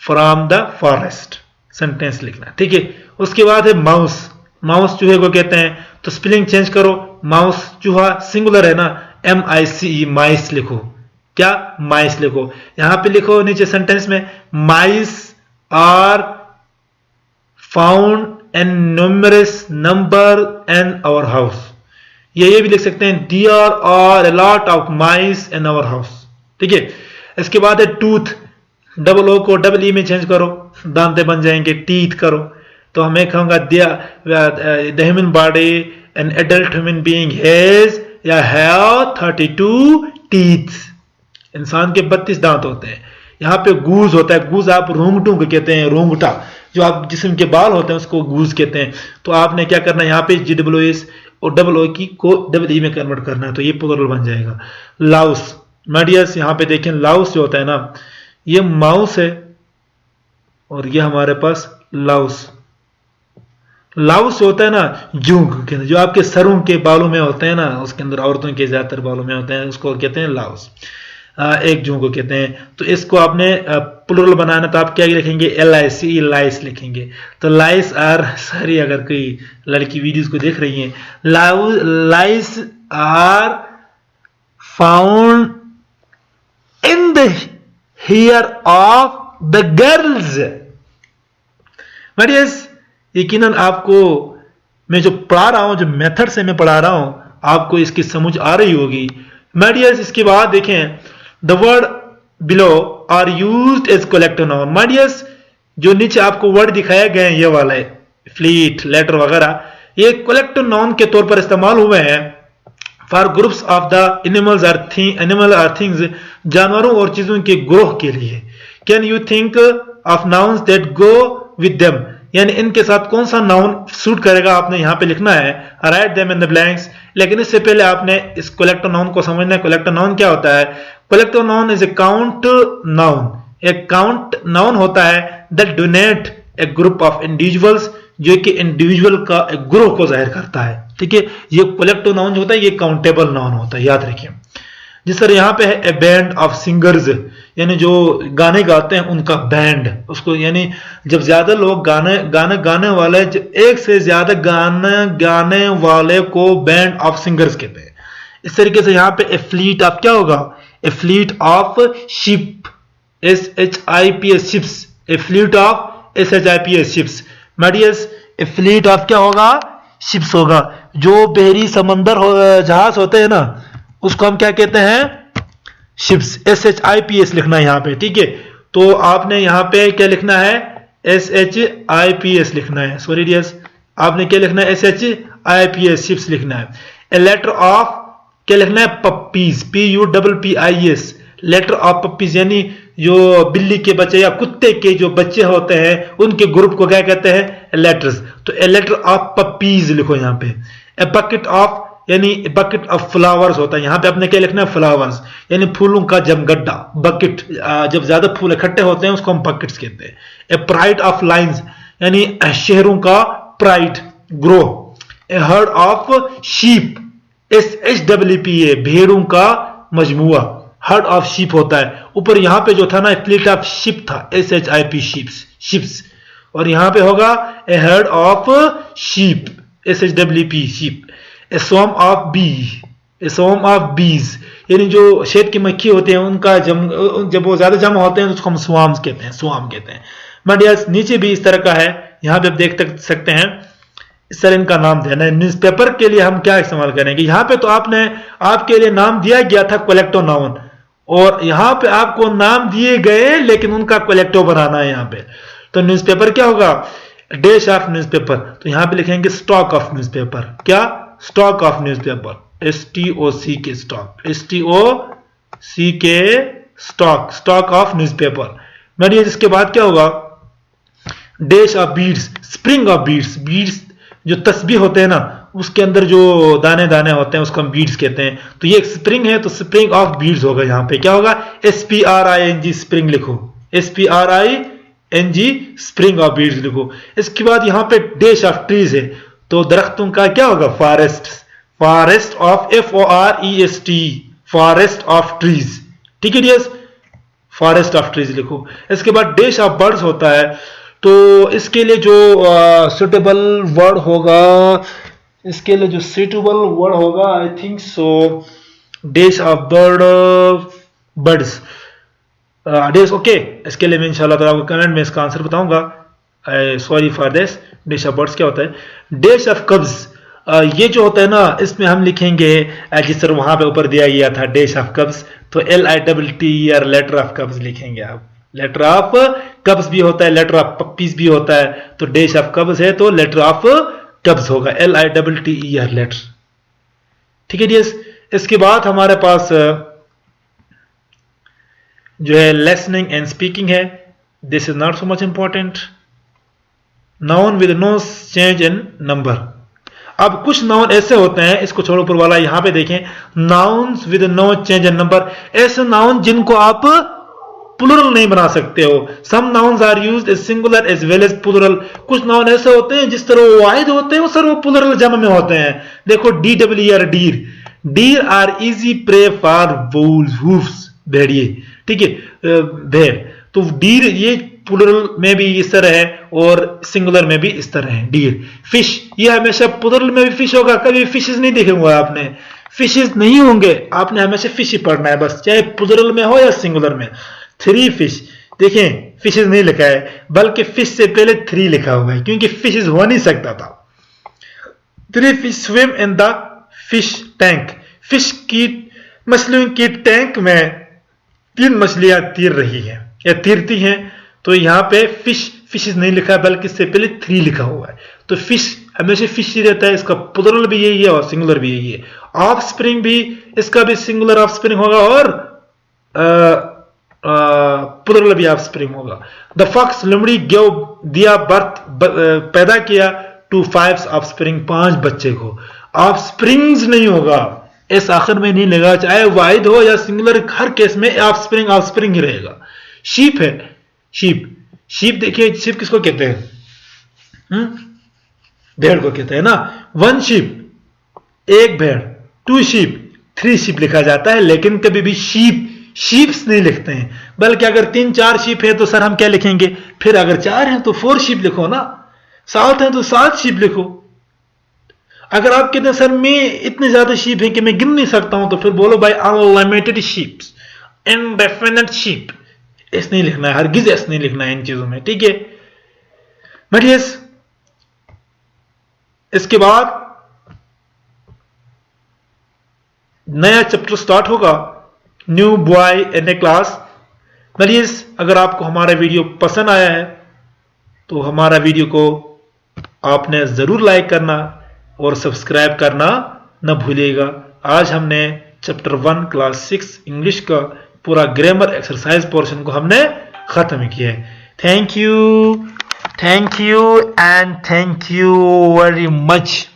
from the forest, sentence लिखना, ठीक है। उसके बाद है माउस, माउस चूहे को कहते हैं, तो स्पेलिंग चेंज करो, माउस चूहा सिंगुलर है ना, MICE माइस लिखो, क्या माइस लिखो। यहां पे लिखो नीचे सेंटेंस में, mice are found in numerous number in our house, ये भी लिख सकते हैं, there are a lot of mice in our house, ठीक है। इसके बाद है टूथ, डबल ओ को डबल ई में चेंज करो, दांते बन जाएंगे, टीथ करो, तो हमें कहूंगा the human body an adult human being has या हैव 32 टीथ, इंसान के 32 दांत होते हैं। यहाँ पे गूज होता है, गूज आप रोंगटों को कहते हैं, रोंगटा जो आप जिस्म के बाल होते हैं उसको गूज कहते हैं। तो आपने क्या करना है, यहाँ पे GWS और डबल ओ की को डबल ई में कन्वर्ट करना है, तो ये प्लूरल बन जाएगा। लाउस, माइडियर्स यहाँ पे देखें, लाउस जो होता है ना, ये माउस है और ये हमारे पास लाउस, लाउस होता है ना जूंग के अंदर, जो आपके सरों के बालों में होते हैं ना, उसके अंदर औरतों के ज्यादातर बालों में होते हैं, उसको कहते हैं लाउस, एक जूं को कहते हैं। तो इसको आपने प्लूरल बनाना, तो आप क्या लिखेंगे, LICE, लाइस लिखेंगे। तो लाइस आर, सॉरी अगर कोई लड़की वीडियोस को देख रही हैं, lice are found in the hair of the girls. यकीनन आपको मैं जो पढ़ा रहा हूं, जो मेथड से मैं पढ़ा रहा हूं, आपको इसकी समझ आ रही होगी। माय डियर्स, इसके बाद देखें the word below are used as collective noun. My dears, जो नीचे आपको वर्ड दिखाए गए हैं ये वाला है, फ्लीट, लेटर वगैरह, ये कलेक्टिव नाउन के तौर पर इस्तेमाल हुए हैं for groups of the animal are things, जानवरों और चीजों के ग्रोह के लिए। Can you think of nouns that go with them, यानी इनके साथ कौन सा नाउन सूट करेगा, आपने यहाँ पे लिखना है, write them in the blanks. लेकिन इससे पहले आपने इस कलेक्टिव नाउन को समझना है। कलेक्टिव नाउन क्या होता है? Collective noun is a count noun, एक काउंट नाउन होता है that donate A group of individuals, जो कि इंडिविजुअल का एक ग्रुप को जाहिर करता है। ठीक है, ये कलेक्टिव नाउन जो होता है ये काउंटेबल नाउन होता है, याद रखिए। जिस तरह यहाँ पे है ए बैंड ऑफ सिंगर्स, यानी जो गाने गाते हैं उनका बैंड, उसको यानी जब ज्यादा लोग गाने वाले, एक से ज्यादा गाने गाने वाले को बैंड ऑफ सिंगर्स कहते हैं। इस तरीके से यहाँ पे ए फ्लीट ऑफ क्या होगा? A fleet of ship, SHIPS ships, a fleet of SHIPS ships. माडियस, ए फ्लीट ऑफ क्या होगा? शिप्स होगा। जो बहरी समंदर जहाज होते हैं ना, उसको हम क्या कहते हैं? शिप्स, SHIPS लिखना है यहाँ पे। ठीक है, तो आपने यहाँ पे क्या लिखना है? SHIPS लिखना है। सॉरी डियर्स, आपने क्या लिखना है? SHIPS शिप्स लिखना है। ए लेटर ऑफ क्या लिखना है? Puppies, PUPPIS, litter of puppies, यानी जो बिल्ली के बच्चे या कुत्ते के जो बच्चे होते हैं उनके ग्रुप को क्या कहते हैं? लेटर्स। तो ए लेटर ऑफ पप्पीज लिखो यहाँ पे। ए बकेट ऑफ, यानी बकेट ऑफ फ्लावर्स होता है, यहाँ पे आपने क्या लिखना है? फ्लावर्स, यानी फूलों का जमगड्ढा, बकेट। जब ज्यादा फूल इकट्ठे होते हैं उसको हम बकेट्स कहते हैं। ए प्राइड ऑफ लाइन्स, यानी शहरों का प्राइड, ग्रोह। A herd of sheep, SHWPA, भेड़ों का मजमुआ, हर्ड ऑफ शीप होता है। ऊपर यहाँ पे जो था ना फ्लीट ऑफ शिप था, SHIP शिप्स, और यहाँ पे होगा a herd of sheep, SHWP sheep. A swarm of bee, a swarm of bees, यानी जो शहद की मक्खी होते हैं उनका जब वो ज्यादा जमा होते हैं तो उसको हम स्वार्म्स कहते हैं, स्वार्म कहते हैं। माडियर्स, नीचे भी इस तरह का है, यहाँ पे आप देख सकते हैं, इस तरह इनका नाम देना है। न्यूज़पेपर के लिए हम क्या इस्तेमाल करेंगे? यहाँ पे तो आपके लिए नाम दिया गया था कलेक्टिव नाउन, और यहाँ पे आपको नाम दिए गए लेकिन उनका कलेक्टिव बनाना है यहाँ पे। तो न्यूज़पेपर क्या होगा? डैश ऑफ न्यूज़पेपर, तो यहाँ पे लिखेंगे स्टॉक ऑफ न्यूज़पेपर। क्या? Stock of newspaper, STOCK stock, STOCK stock, stock of newspaper. मैंने इसके बाद क्या होगा? Dash of beads, spring of beads, beads जो तस्बीह होते हैं ना उसके अंदर जो दाने दाने होते हैं उसको हम बीड्स कहते हैं। तो ये एक स्प्रिंग है, तो स्प्रिंग ऑफ बीड्स होगा। यहाँ पे क्या होगा? SPRING स्प्रिंग लिखो, SPRING स्प्रिंग ऑफ बीड्स लिखो। इसके बाद यहाँ पे डैश ऑफ ट्रीज है, तो दरख्तों का क्या होगा? Forest, forest of FOREST, forest of trees. ठीक है डियर्स, फॉरेस्ट ऑफ ट्रीज लिखो। इसके बाद डैश ऑफ बर्ड्स होता है, तो इसके लिए जो सुटेबल वर्ड होगा, इसके लिए जो सुटेबल वर्ड होगा, I think so dash of birds, dash. Okay, इसके लिए मैं इंशाल्लाह ताला आपको कमेंट में इसका आंसर बताऊंगा। Sorry for this. Dash of birds क्या होता है? डैश ऑफ कब्ज, ये जो होता है ना इसमें हम लिखेंगे जिस तरह वहां पे ऊपर दिया गया था डैश ऑफ कब्ज, तो LITTER, लेटर ऑफ कब्ज लिखेंगे आप। लेटर ऑफ कब्ज भी होता है, लेटर ऑफ पप्पीज भी होता है, तो डैश ऑफ कब्ज है तो लेटर ऑफ कब्ज होगा, LITTER लेटर। ठीक है डियर्स, इसके बाद हमारे पास जो है लिसनिंग एंड स्पीकिंग है। This is not so much important. Noun with no change in number. अब कुछ नाउन ऐसे होते हैं, इसको छोड़ो ऊपर वाला, यहां पे देखें, nouns with no change in number, ऐसे नाउन जिनको आप प्लुरल नहीं बना सकते हो। Some nouns are used as singular as well as plural. कुछ नाउन ऐसे होते हैं जिस तरह वो वाहिद होते हैं वो सर वो प्लुरल जमा में होते हैं। देखो DWER, deer, deer are easy prey for wolves, भेड़िए। ठीक है, भेड़, तो डीर ये प्लुरल में भी इस तरह है और सिंगुलर में भी इस तरह है, डीर। फिश, ये हमेशा प्लुरल में भी फिश होगा, कभी फिशेस नहीं देखे हुआ आपने, फिशेस नहीं होंगे, आपने हमेशा फिश ही पढ़ना है बस, चाहे प्लुरल में हो या सिंगुलर में। 3 फिश, देखें फिशेस नहीं लिखा है बल्कि फिश से पहले 3 लिखा हुआ है क्योंकि फिशेस हो नहीं सकता था। 3 fish swim in the fish tank, fish की मछलियों की टैंक में 3 मछलियां तैर रही हैं या तैरती हैं, तो यहाँ पे फिशेस नहीं लिखा बल्कि इससे पहले 3 लिखा हुआ है। तो फिश हमेशा फिश ही रहता है, इसका प्लुरल भी यही है और सिंगुलर भी यही है। ऑफस्प्रिंग भी, इसका भी सिंगुलर ऑफस्प्रिंग होगा और प्लुरल भी ऑफस्प्रिंग होगा। द फॉक्स, लोमड़ी, दिया बर्थ, पैदा किया, टू 5 ऑफस्प्रिंग, 5 बच्चे को। ऑफस्प्रिंग्स नहीं होगा, इस आखिर में नहीं लगा, चाहे वाहिद हो या सिंगुलर, हर केस में ऑफस्प्रिंग ही रहेगा। शीप है, शीप देखिए, शीप किसको कहते हैं? भेड़ को कहते हैं ना। 1 शीप, 1 भेड़, 2 शीप, 3 शीप लिखा जाता है, लेकिन कभी भी शीप्स नहीं लिखते हैं, बल्कि अगर 3-4 शीप है तो सर हम क्या लिखेंगे? फिर अगर 4 है तो 4 शीप लिखो ना, 7 है तो 7 शीप लिखो। अगर आप कहते हैं सर मैं इतने ज्यादा शीप है कि मैं गिन नहीं सकता हूं, तो फिर बोलो भाई अनलिमिटेड शीप्स, इनडेफिनिट शीप। ऐसे नहीं लिखना है, हरगिज ऐसे नहीं लिखना है इन चीजों में, ठीक है। मटियस, इसके बाद नया चैप्टर स्टार्ट होगा, new boy in a class. मटियस, अगर आपको हमारा वीडियो पसंद आया है तो हमारा वीडियो को आपने जरूर लाइक करना और सब्सक्राइब करना न भूलिएगा। आज हमने चैप्टर 1 क्लास 6 इंग्लिश का पूरा ग्रामर एक्सरसाइज पोर्शन को हमने खत्म किया है। Thank you and thank you very much.